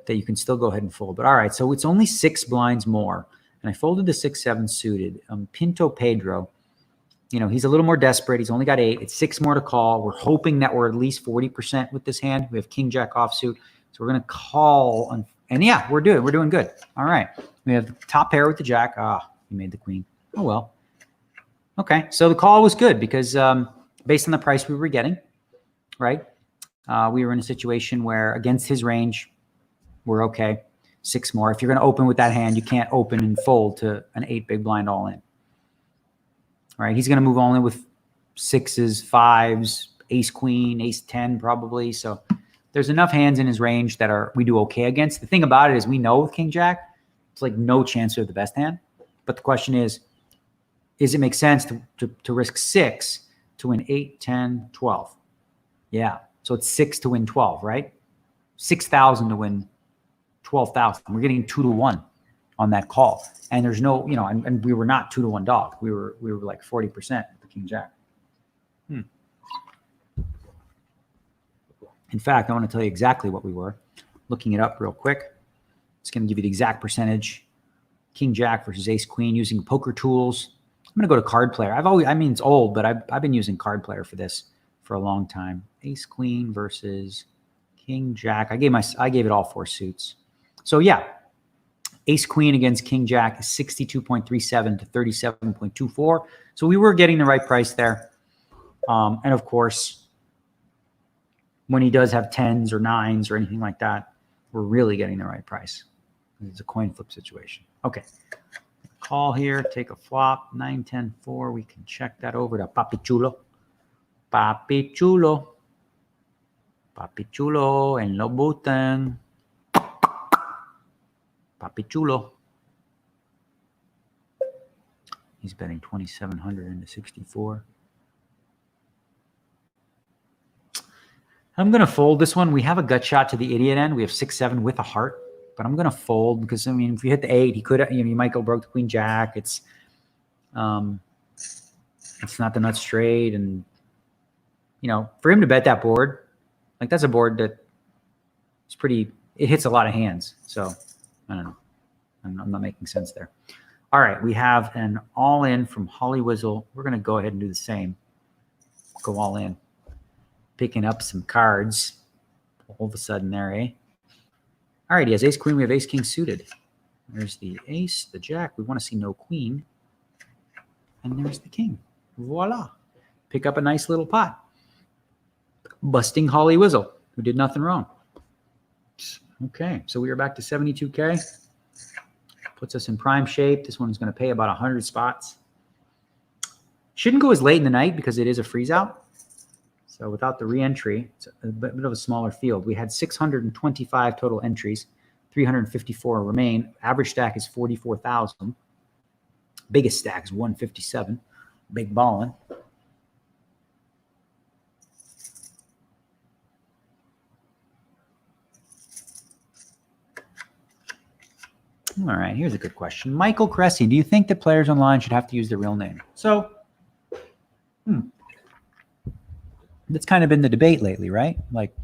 A: that you can still go ahead and fold. But all right, so it's only 6 blinds more. And I folded the 6, 7 suited. Pinto Pedro, you know, he's a little more desperate. He's only got 8. It's 6 more to call. We're hoping that we're at least 40% with this hand. We have King Jack offsuit. So we're going to call. And yeah, we're doing good. All right. We have the top pair with the Jack. He made the Queen. Oh, well. Okay. So the call was good because based on the price we were getting, right, we were in a situation where against his range, we're okay. 6 more. If you're going to open with that hand, you can't open and fold to an 8 big blind all in. All right. He's going to move only with 6s, 5s, ace, queen, ace, 10 probably. So there's enough hands in his range that we do okay against. The thing about it is we know with King Jack, it's like no chance we have the best hand. But the question is it make sense to risk 6 to win 8, 10, 12? Yeah. So it's 6 to win 12, right? 6,000 to win 12,000. We're getting 2 to 1 on that call. And there's no, you know, and we were not 2 to 1 dog. We were like 40% with the King Jack. In fact, I want to tell you exactly what we were. Looking it up real quick. It's going to give you the exact percentage. King Jack versus Ace Queen using poker tools. I'm going to go to Card Player. I mean, it's old, but I've been using Card Player for this for a long time. Ace Queen versus King Jack. I gave it all 4 suits. So yeah, Ace Queen against King Jack is 62.37 to 37.24. So we were getting the right price there. And of course, when he does have 10s or 9s or anything like that, we're really getting the right price. It's a coin flip situation. Okay. Call here, take a flop, 9, 10, 4. We can check that over to Papi Chulo. Papi Chulo. Papi Chulo and Lobutan. Papi Chulo. He's betting 2,700 into 64. I'm going to fold this one. We have a gut shot to the idiot end. We have 6-7 with a heart, but I'm going to fold because, I mean, if you hit the 8, he could, you know, you might go broke the queen jack. It's not the nut straight. And, you know, for him to bet that board, like that's a board that is pretty, it hits a lot of hands. So I don't know. I'm not making sense there. All right. We have an all in from Holly Wizzle. We're going to go ahead and do the same. Go all in. Picking up some cards all of a sudden there, eh? All right, he has ace queen. We have ace king suited. There's the ace, the jack. We want to see no queen. And there's the king. Voila. Pick up a nice little pot. Busting Holly Wizzle, who did nothing wrong. Okay, so we are back to 72K. Puts us in prime shape. This one's going to pay about 100 spots. Shouldn't go as late in the night because it is a freeze out. So without the re-entry, it's a bit of a smaller field. We had 625 total entries, 354 remain. Average stack is 44,000. Biggest stack is 157. Big ballin'. All right, here's a good question. Michael Cressy, do you think that players online should have to use their real name? So, that's kind of been the debate lately, right? Like,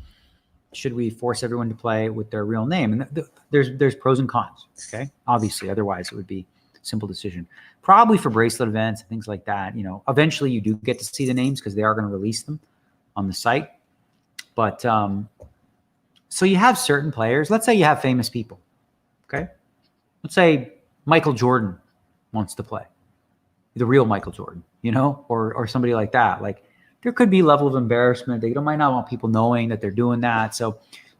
A: should we force everyone to play with their real name? And there's pros and cons, okay? Obviously, otherwise it would be a simple decision. Probably for bracelet events and things like that, you know, eventually you do get to see the names because they are going to release them on the site. But so you have certain players. Let's say you have famous people, okay? Let's say Michael Jordan wants to play, the real Michael Jordan, you know, or somebody like that. Like, there could be a level of embarrassment. They might not want people knowing that they're doing that. So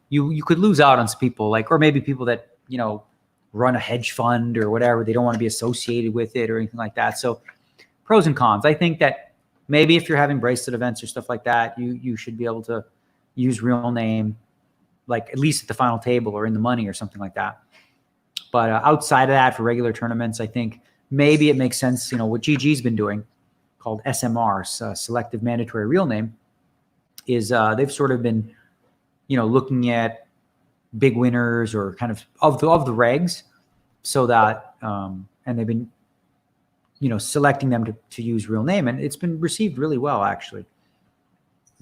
A: you could lose out on some people, like, or maybe people that, you know, run a hedge fund or whatever. They don't want to be associated with it or anything like that. So pros and cons. I think that maybe if you're having bracelet events or stuff like that, you should be able to use real name, like at least at the final table or in the money or something like that. But outside of that, for regular tournaments, I think maybe it makes sense, you know, what GG's been doing, called SMR, Selective Mandatory Real Name, is they've sort of been, you know, looking at big winners or kind of the regs, so that and they've been, you know, selecting them to use real name, and it's been received really well, actually.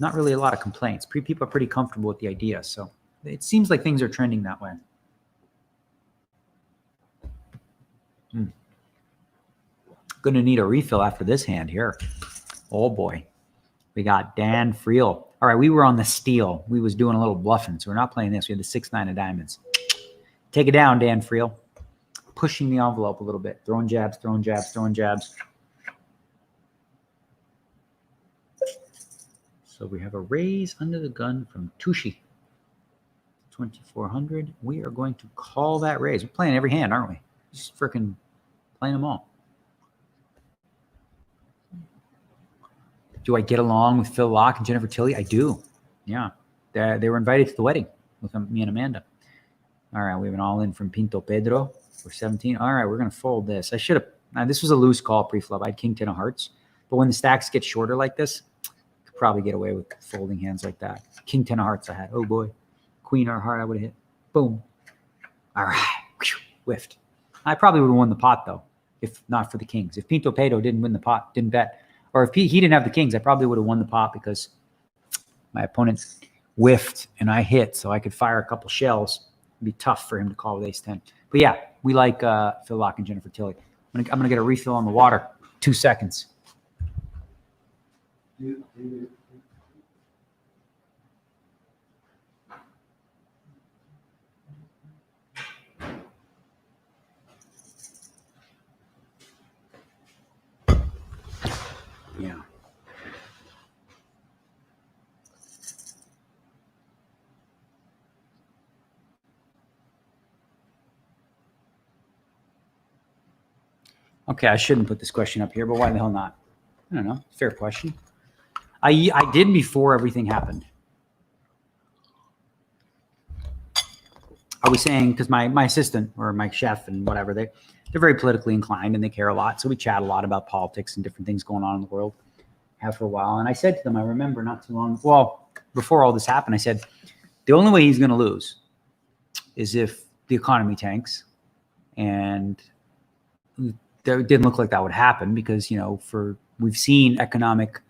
A: Not really a lot of complaints. People are pretty comfortable with the idea, so it seems like things are trending that way. Gonna need a refill after this hand here. Oh boy. We got Dan Friel. All right, we were on the steal. We was doing a little bluffing, so we're not playing this. We had the 6-9 of diamonds. Take it down, Dan Friel. Pushing the envelope a little bit. Throwing jabs, throwing jabs, throwing jabs. So we have a raise under the gun from Tushi. 2,400. We are going to call that raise. We're playing every hand, aren't we? Just freaking playing them all. Do I get along with Phil Locke and Jennifer Tilly? I do. Yeah. They were invited to the wedding with me and Amanda. All right. We have an all-in from Pinto Pedro for 17. All right. We're going to fold this. I should have. This was a loose call pre-flop. I had king 10 of hearts. But when the stacks get shorter like this, I could probably get away with folding hands like that. King 10 of hearts I had. Oh, boy. Queen or heart I would have hit. Boom. All right. Whiffed. I probably would have won the pot, though, if not for the kings. If Pinto Pedro didn't win the pot, didn't bet, or if he didn't have the kings, I probably would have won the pot because my opponent whiffed and I hit, so I could fire a couple shells. It'd be tough for him to call with ace-10. But yeah, we like Phil Locke and Jennifer Tilly. I'm gonna get a refill on the water. 2 seconds. Yeah. Okay, I shouldn't put this question up here, but why the hell not? I don't know. Fair question. I did before everything happened. I was saying, because my assistant or my chef and whatever, they're very politically inclined and they care a lot. So we chat a lot about politics and different things going on in the world. Have for a while. And I said to them, I remember not too long, well, before all this happened, I said, the only way he's going to lose is if the economy tanks. And it didn't look like that would happen because, you know, we've seen economic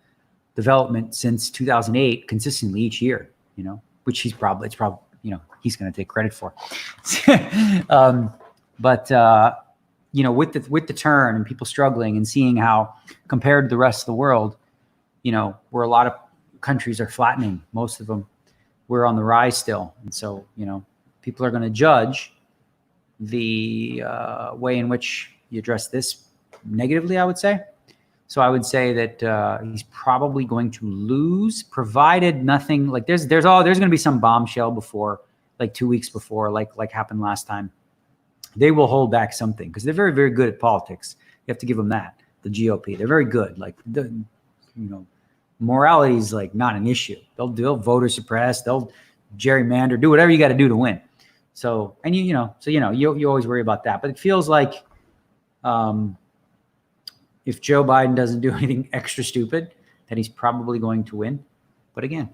A: development since 2008 consistently each year, you know, which it's probably, you know, he's going to take credit for. But you know, with the turn and people struggling and seeing how compared to the rest of the world, you know, where a lot of countries are flattening, most of them, we're on the rise still. And so, you know, people are going to judge the way in which you address this negatively, I would say. So I would say that he's probably going to lose, provided nothing like there's going to be some bombshell before, like 2 weeks before, like happened last time. They will hold back something because they're very, very good at politics. You have to give them that. The GOP, they're very good. Like, you know, morality is like not an issue. They'll voter suppress. They'll gerrymander. Do whatever you got to do to win. So, and you always worry about that. But it feels like if Joe Biden doesn't do anything extra stupid, then he's probably going to win. But again,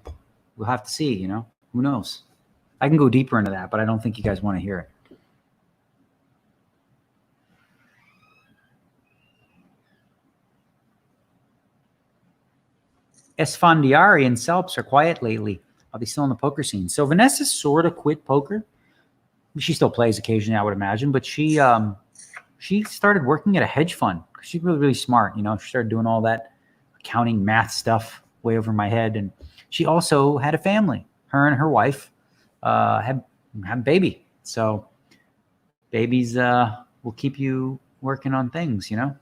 A: we'll have to see. You know, who knows? I can go deeper into that, but I don't think you guys want to hear it. Esfandiari and Selps are quiet lately. Are they still in the poker scene? So Vanessa sort of quit poker. She still plays occasionally, I would imagine, but she started working at a hedge fund. She's really, really smart. You know, she started doing all that accounting, math stuff way over my head. And she also had a family. Her and her wife had a baby. So babies will keep you working on things, you know.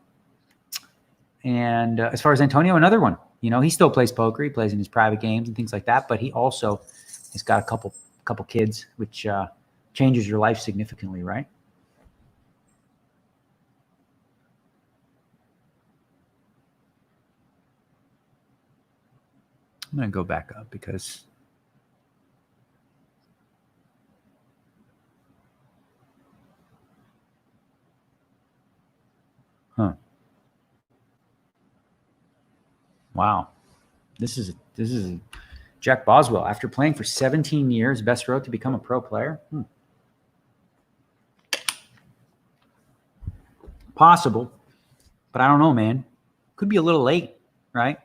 A: And as far as Antonio, another one. You know, he still plays poker. He plays in his private games and things like that. But he also has got a couple kids, which changes your life significantly, right? I'm going to go back up because wow. This is Jack Boswell. After playing for 17 years, best road to become a pro player? Possible, but I don't know, man. Could be a little late, right?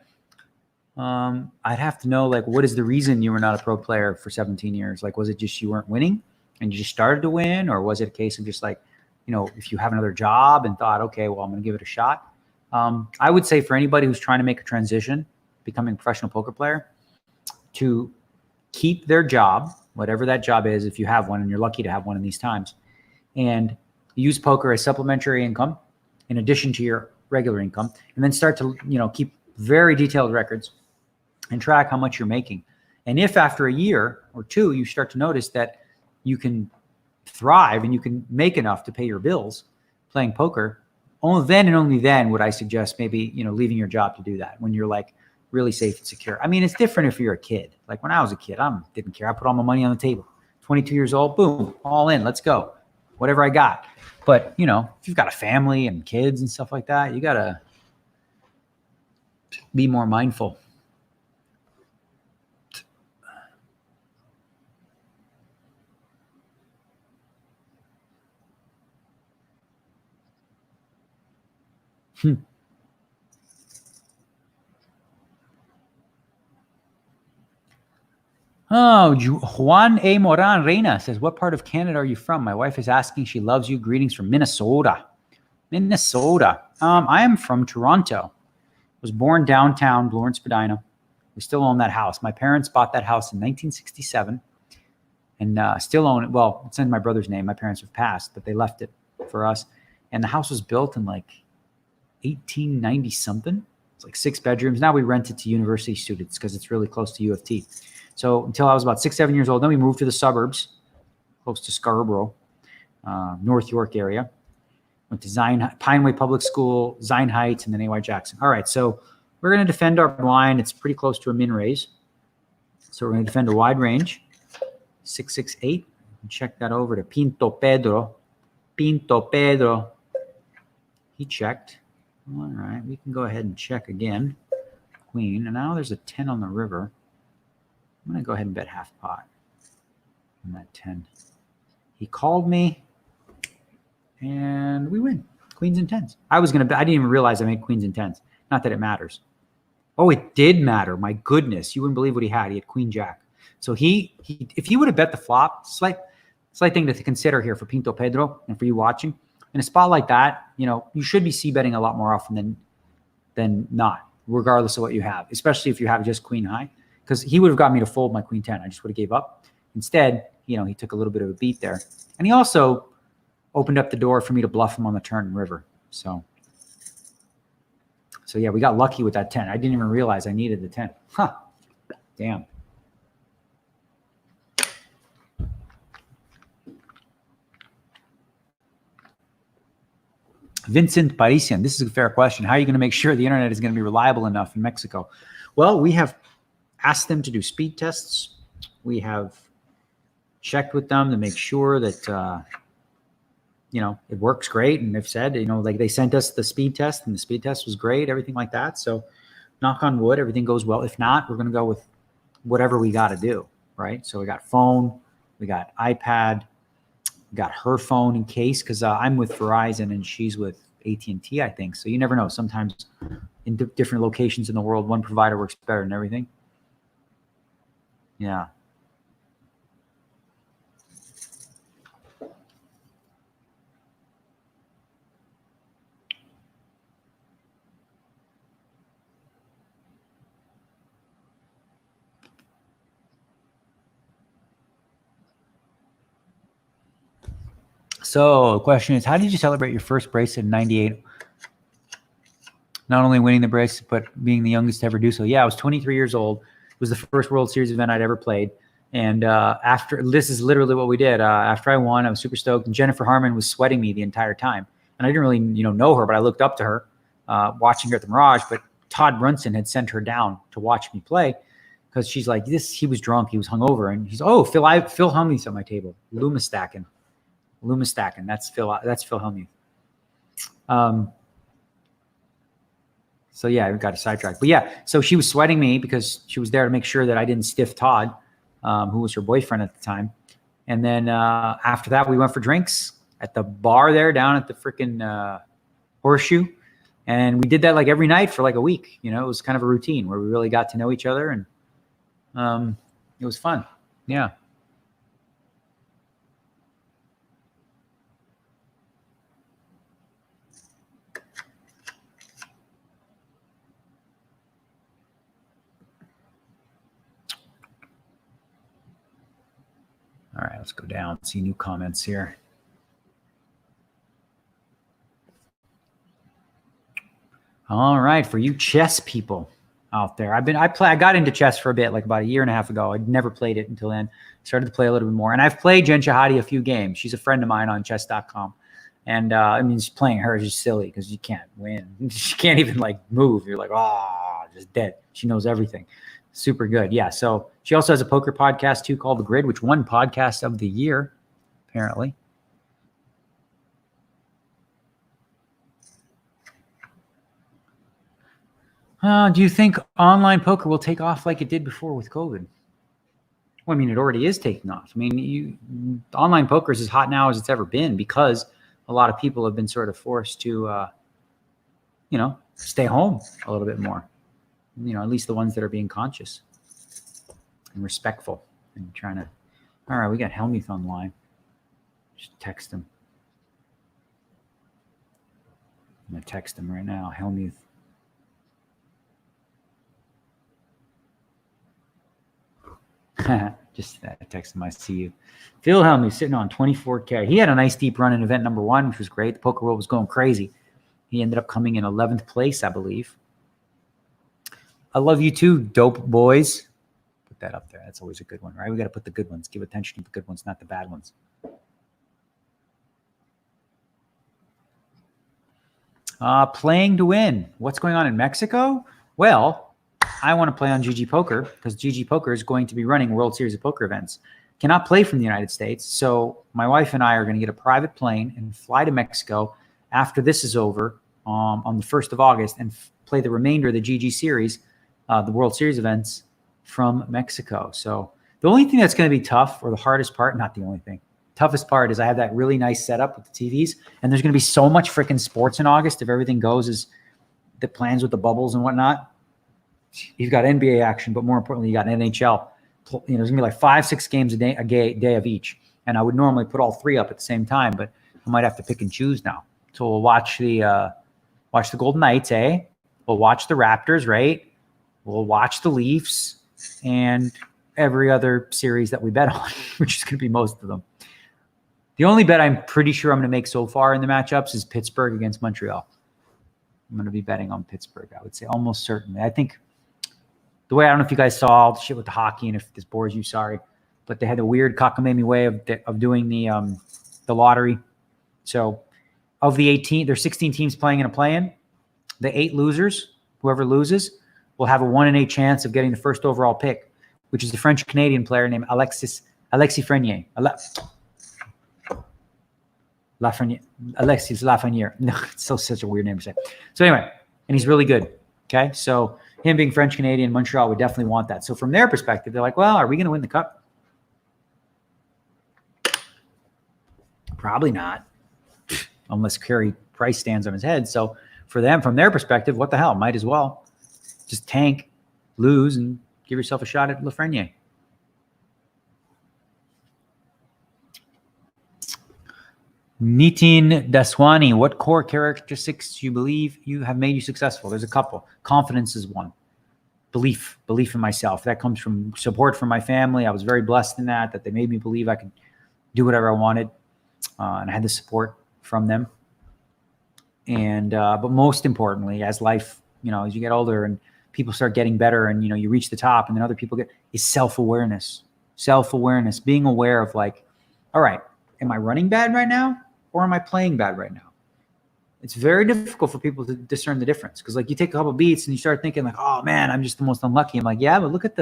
A: I'd have to know, like, what is the reason you were not a pro player for 17 years? Like, was it just you weren't winning and you just started to win? Or was it a case of just like, you know, if you have another job and thought, okay, well, I'm going to give it a shot. I would say for anybody who's trying to make a transition, becoming a professional poker player, to keep their job, whatever that job is, if you have one, and you're lucky to have one in these times, and use poker as supplementary income in addition to your regular income, and then start to, you know, keep very detailed records and track how much you're making. And if after a year or two, you start to notice that you can thrive and you can make enough to pay your bills playing poker, only then and only then would I suggest maybe, you know, leaving your job to do that when you're like really safe and secure. I mean, it's different if you're a kid. Like when I was a kid, I didn't care. I put all my money on the table. 22 years old, boom, all in, let's go. Whatever I got. But, you know, if you've got a family and kids and stuff like that, you got to be more mindful. Oh, Juan A. Moran Reina says, what part of Canada are you from? My wife is asking. She loves you. Greetings from Minnesota. Minnesota. I am from Toronto. Was born downtown, Blue and Spadina. We still own that house. My parents bought that house in 1967 and still own it. Well, it's in my brother's name. My parents have passed, but they left it for us. And the house was built in like 1890 something. It's like 6 bedrooms. Now we rent it to university students because it's really close to U of T. So until I was about 6, 7 years old, then we moved to the suburbs, close to Scarborough, North York area. Went to Pineway Public School, Zion Heights, and then A.Y. Jackson. All right, so we're going to defend our blind. It's pretty close to a min raise. So we're going to defend a wide range, 668. Check that over to Pinto Pedro. Pinto Pedro. He checked. All right, we can go ahead and check again. Queen, and now there's a 10 on the river. I'm going to go ahead and bet half pot on that 10. He called me, and we win. Queens and 10s. I didn't even realize I made queens and 10s. Not that it matters. Oh, it did matter. My goodness. You wouldn't believe what he had. He had queen jack. So if he would have bet the flop, slight thing to consider here for Pinto Pedro and for you watching. In a spot like that, you should be c-betting a lot more often than not, regardless of what you have, especially if you have just queen high, because he would have got me to fold my queen 10. I just would have gave up. Instead, he took a little bit of a beat there. And he also opened up the door for me to bluff him on the turn and river. So yeah, we got lucky with that 10. I didn't even realize I needed the 10. Huh. Damn. Vincent Parisian, this is a fair question. How are you going to make sure the internet is going to be reliable enough in Mexico? Well, we have asked them to do speed tests. We have checked with them to make sure that, it works great. And they've said, like they sent us the speed test and the speed test was great, everything like that. So knock on wood, everything goes well. If not, we're going to go with whatever we got to do, right? So we got phone, we got iPad, we got her phone in case, because I'm with Verizon and she's with AT&T, I think. So you never know. Sometimes in different locations in the world, one provider works better than everything. Yeah. So the question is, how did you celebrate your first bracelet in 98? Not only winning the bracelet, but being the youngest to ever do so. Yeah, I was 23 years old. It was the first World Series event I'd ever played. And this is literally what we did. After I won, I was super stoked. And Jennifer Harmon was sweating me the entire time. And I didn't really, know her, but I looked up to her, watching her at the Mirage. But Todd Brunson had sent her down to watch me play because she's like, he was drunk, he was hungover. And he's, oh, Phil Hellmuth's at my table. Luma stacking. That's Phil Hellmuth. So yeah, I got a sidetrack. But yeah, so she was sweating me because she was there to make sure that I didn't stiff Todd, who was her boyfriend at the time. And then after that, we went for drinks at the bar there down at the freaking Horseshoe. And we did that like every night for like a week. It was kind of a routine where we really got to know each other. And it was fun. Yeah. All right, let's go down, see new comments here. All right, for you chess people out there, I got into chess for a bit, like about a year and a half ago. I'd never played it until then. Started to play a little bit more, and I've played Jen Shahadi a few games. She's a friend of mine on chess.com. And just playing her is just silly because you can't win. She can't even like move. You're like, just dead. She knows everything. Super good. Yeah. So she also has a poker podcast too called The Grid, which won podcast of the year, apparently. Do you think online poker will take off like it did before with COVID? Well, I mean, it already is taking off. I mean, online poker is as hot now as it's ever been because a lot of people have been sort of forced to, stay home a little bit more. At least the ones that are being conscious and respectful and trying to. All right, we got Hellmuth online. Just text him. I'm going to text him right now. Hellmuth. Just text him. I see you. Phil Hellmuth sitting on 24K. He had a nice deep run in event number 1, which was great. The poker world was going crazy. He ended up coming in 11th place, I believe. I love you too, dope boys. Put that up there. That's always a good one, right? We got to put the good ones. Give attention to the good ones, not the bad ones. Playing to win. What's going on in Mexico? Well, I want to play on GG Poker because GG Poker is going to be running World Series of Poker events. Cannot play from the United States. So my wife and I are going to get a private plane and fly to Mexico after this is over on the 1st of August and play the remainder of the GG series, the World Series events from Mexico. So the only thing that's going to be tough, or the hardest part, not the only thing, toughest part is I have that really nice setup with the TVs, and there's going to be so much freaking sports in August if everything goes as the plans with the bubbles and whatnot. You've got NBA action, but more importantly, you got NHL. There's going to be like 5-6 games a day of each, and I would normally put all 3 up at the same time, but I might have to pick and choose now. So we'll watch the Golden Knights, We'll watch the Raptors, right? We'll watch the Leafs and every other series that we bet on, which is going to be most of them. The only bet I'm pretty sure I'm going to make so far in the matchups is Pittsburgh against Montreal. I'm going to be betting on Pittsburgh, I would say, almost certainly. I think the way, I don't know if you guys saw all the shit with the hockey, and if this bores you, sorry, but they had a weird cockamamie way of doing the lottery. So of the 18, there's 16 teams playing in a play-in. The 8 losers, whoever loses, will have a 1 in 8 chance of getting the first overall pick, which is the French-Canadian player named Alexis Frenier. Alexis Lafreniere. No, it's such a weird name to say. So anyway, and he's really good. Okay, so him being French-Canadian, Montreal would definitely want that. So from their perspective, they're like, well, are we going to win the cup? Probably not, unless Carey Price stands on his head. So for them, from their perspective, what the hell? Might as well just tank, lose, and give yourself a shot at Lafreniere. Nitin Daswani, what core characteristics do you believe you have made you successful? There's a couple. Confidence is one. Belief in myself. That comes from support from my family. I was very blessed in that they made me believe I could do whatever I wanted. And I had the support from them. And, but most importantly, as life, as you get older and people start getting better and, you reach the top and then other people is self-awareness, being aware of like, all right, am I running bad right now? Or am I playing bad right now? It's very difficult for people to discern the difference. Because like you take a couple beats and you start thinking like, oh man, I'm just the most unlucky. I'm like, yeah, but look at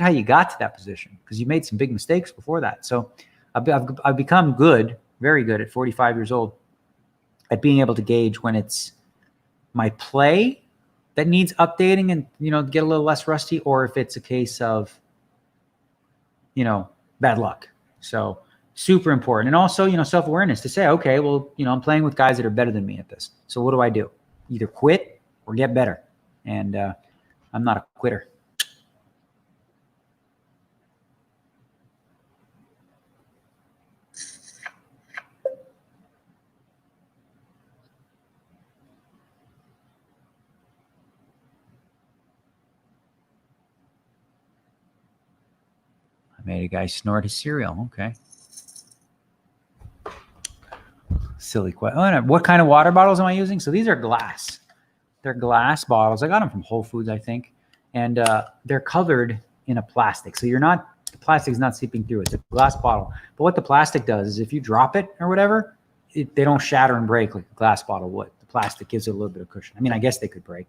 A: how you got to that position, because you made some big mistakes before that. So I've become very good at 45 years old at being able to gauge when it's my play that needs updating and, get a little less rusty, or if it's a case of, bad luck. So super important. And also, self-awareness to say, okay, well, I'm playing with guys that are better than me at this. So what do I do? Either quit or get better. And I'm not a quitter. I made a guy snort his cereal. Okay. Silly question. Oh, what kind of water bottles am I using? So these are glass. They're glass bottles. I got them from Whole Foods, I think. And they're covered in a plastic. So the plastic is not seeping through. It's a glass bottle. But what the plastic does is if you drop it or whatever, they don't shatter and break like a glass bottle would. The plastic gives it a little bit of cushion. I mean, I guess they could break.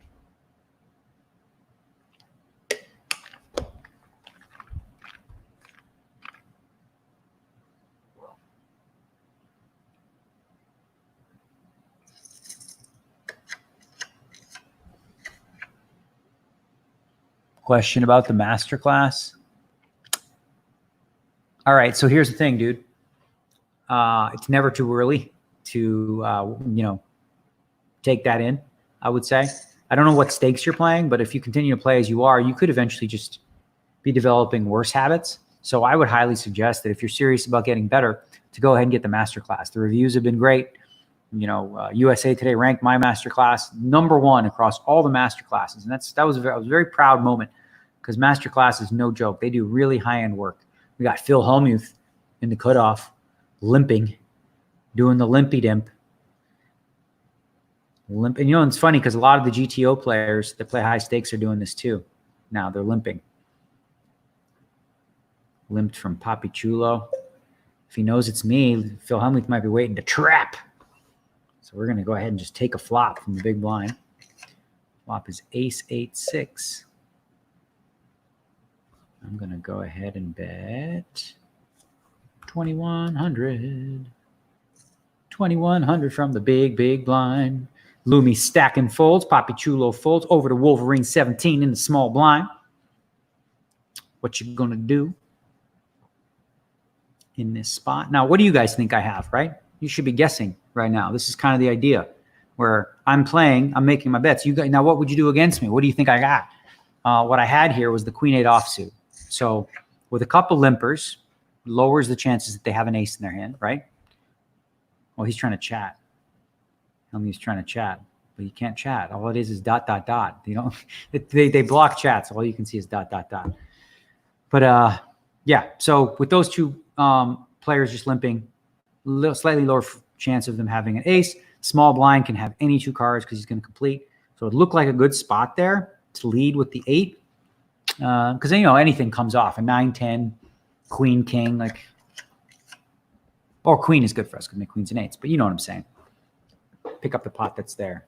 A: Question about the masterclass. All right, so here's the thing, dude. It's never too early to, take that in, I would say. I don't know what stakes you're playing, but if you continue to play as you are, you could eventually just be developing worse habits. So I would highly suggest that if you're serious about getting better, to go ahead and get the masterclass. The reviews have been great. USA Today ranked my masterclass #1 across all the masterclasses. And that was a very proud moment, because masterclass is no joke. They do really high-end work. We got Phil Hellmuth in the cutoff, limping, doing the limpy dimp. And it's funny because a lot of the GTO players that play high stakes are doing this too. Now they're limping. Limped from Papi Chulo. If he knows it's me, Phil Hellmuth might be waiting to trap. So we're going to go ahead and just take a flop from the big blind. Flop is ace 8-6. I'm going to go ahead and bet 2,100. 2,100 from the big blind. Lumi stacking folds. Papi Chulo folds over to Wolverine 17 in the small blind. What you going to do in this spot? Now, what do you guys think I have, right? You should be guessing right now. This is kind of the idea where I'm playing, I'm making my bets. You guys, now, what would you do against me? What do you think I got? What I had here was the Queen 8 offsuit. So with a couple limpers, lowers the chances that they have an ace in their hand, right? Well, he's trying to chat. Tell me he's trying to chat, but you can't chat. All it is dot, dot, dot. You know, they block chats. All you can see is dot, dot, dot. But yeah, so with those two players just limping, slightly lower chance of them having an ace. Small blind can have any two cards because he's going to complete. So it looked like a good spot there to lead with the 8. Because, you know, anything comes off. A 9, 10, queen, king, like, or queen is good for us because the queens and 8s. But you know what I'm saying. Pick up the pot that's there.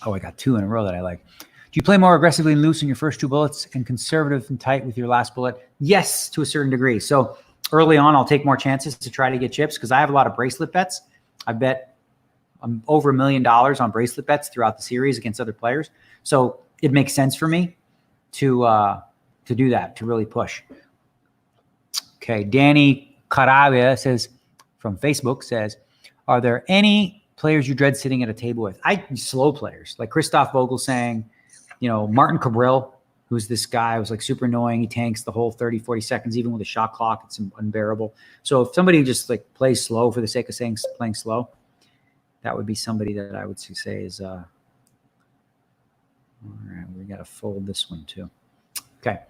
A: Oh, I got 2 in a row that I like. Do you play more aggressively and loose in your first 2 bullets and conservative and tight with your last bullet? Yes, to a certain degree. So early on, I'll take more chances to try to get chips because I have a lot of bracelet bets. I bet over $1 million on bracelet bets throughout the series against other players. So it makes sense for me to do that, to really push. Okay, Danny Carabia says, from Facebook says, are there any players you dread sitting at a table with? Slow players, like Christoph Vogelsang, you know, Martin Cabral, who's this guy who's like super annoying. He tanks the whole 30, 40 seconds, even with a shot clock. It's unbearable. So if somebody just like plays slow for the sake of playing slow, that would be somebody that I would say is, all right, we got to fold this one too. Okay.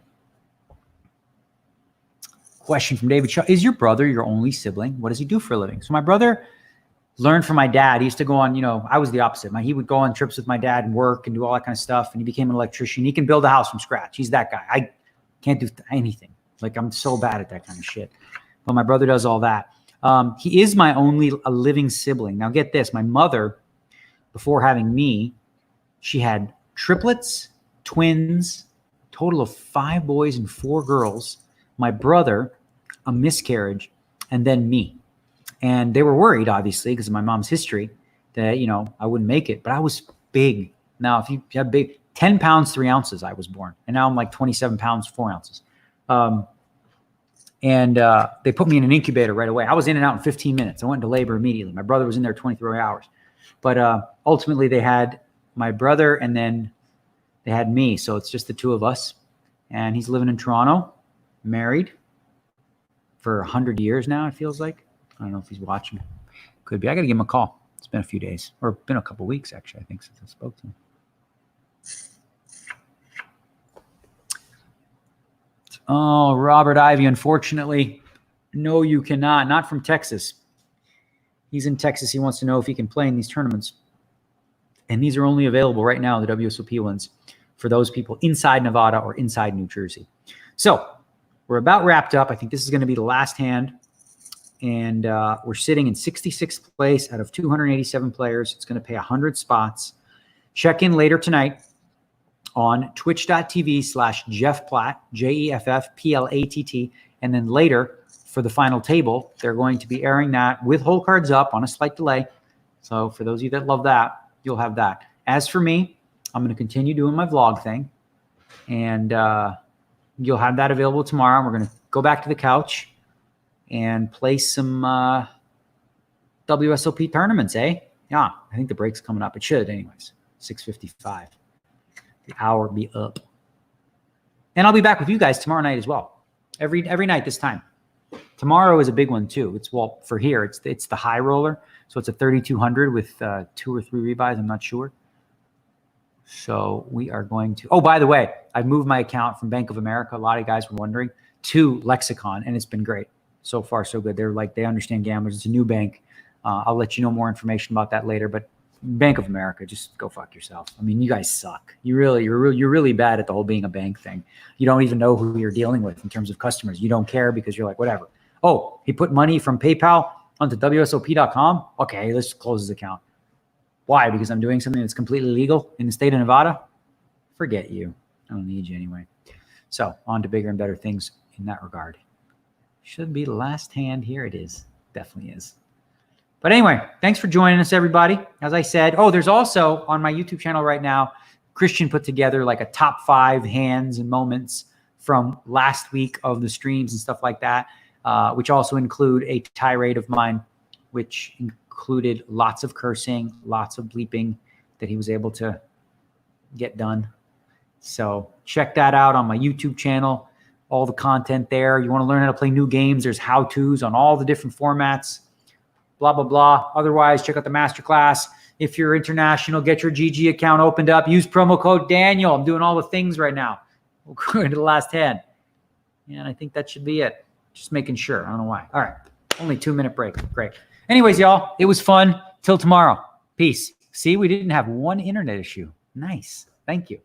A: Question from David Shaw. Is your brother your only sibling? What does he do for a living? So my brother learned from my dad. He used to go on, you know, I was the opposite. He would go on trips with my dad and work and do all that kind of stuff. And he became an electrician. He can build a house from scratch. He's that guy. I can't do anything. Like, I'm so bad at that kind of shit. But my brother does all that. He is my only living sibling. Now get this. My mother, before having me, she had triplets, twins, total of 5 boys and 4 girls. My brother, a miscarriage, and then me. And they were worried, obviously, because of my mom's history, that, you know, I wouldn't make it. But I was big. Now, if you have big, 10 pounds, 3 ounces, I was born. And now I'm like 27 pounds, 4 ounces. They put me in an incubator right away. I was in and out in 15 minutes. I went into labor immediately. My brother was in there 23 hours. But ultimately, they had my brother, and then they had me. So it's just the 2 of us. And he's living in Toronto, married for 100 years now, it feels like. I don't know if he's watching. Could be. I got to give him a call. It's been a few days, or been a couple weeks, actually, I think, since I spoke to him. Oh, Robert Ivy, unfortunately, no, you cannot. Not from Texas. He's in Texas. He wants to know if he can play in these tournaments. And these are only available right now, the WSOP ones, for those people inside Nevada or inside New Jersey. So we're about wrapped up. I think this is going to be the last hand. And we're sitting in 66th place out of 287 players. It's going to pay 100 spots. Check in later tonight on twitch.tv/Jeff Platt, JEFFPLATT. And then later for the final table, they're going to be airing that with whole cards up on a slight delay. So for those of you that love that, you'll have that. As for me, I'm going to continue doing my vlog thing. And you'll have that available tomorrow. We're going to go back to the couch and play some WSOP tournaments, eh? Yeah, I think the break's coming up. It should anyways. 6:55. The hour be up. And I'll be back with you guys tomorrow night as well. Every night this time. Tomorrow is a big one too. It's, well, for here, it's the high roller. So it's a 3,200 with 2 or 3 rebuys. I'm not sure. So we are going to, oh, by the way, I've moved my account from Bank of America. A lot of guys were wondering, to Lexicon, and it's been great. So far, so good. They're like, they understand gamblers. It's a new bank. I'll let you know more information about that later, but Bank of America, just go fuck yourself. I mean, you guys suck. You're really bad at the whole being a bank thing. You don't even know who you're dealing with in terms of customers. You don't care because you're like, whatever. Oh, he put money from PayPal onto WSOP.com. Okay, let's close his account. Why? Because I'm doing something that's completely legal in the state of Nevada? Forget you. I don't need you anyway. So on to bigger and better things in that regard. Should be the last hand. Here it is. Definitely is. But anyway, thanks for joining us, everybody. As I said, there's also on my YouTube channel right now, Christian put together like a top 5 hands and moments from last week of the streams and stuff like that, which also include a tirade of mine, which included lots of cursing, lots of bleeping that he was able to get done. So check that out on my YouTube channel, all the content there. You want to learn how to play new games, there's how-tos on all the different formats. Blah, blah, blah. Otherwise, check out the masterclass. If you're international, get your GG account opened up. Use promo code Daniel. I'm doing all the things right now. We're going to the last hand. And I think that should be it. Just making sure. I don't know why. All right. Only 2-minute break. Great. Anyways, y'all, it was fun. Till tomorrow. Peace. See, we didn't have one internet issue. Nice. Thank you.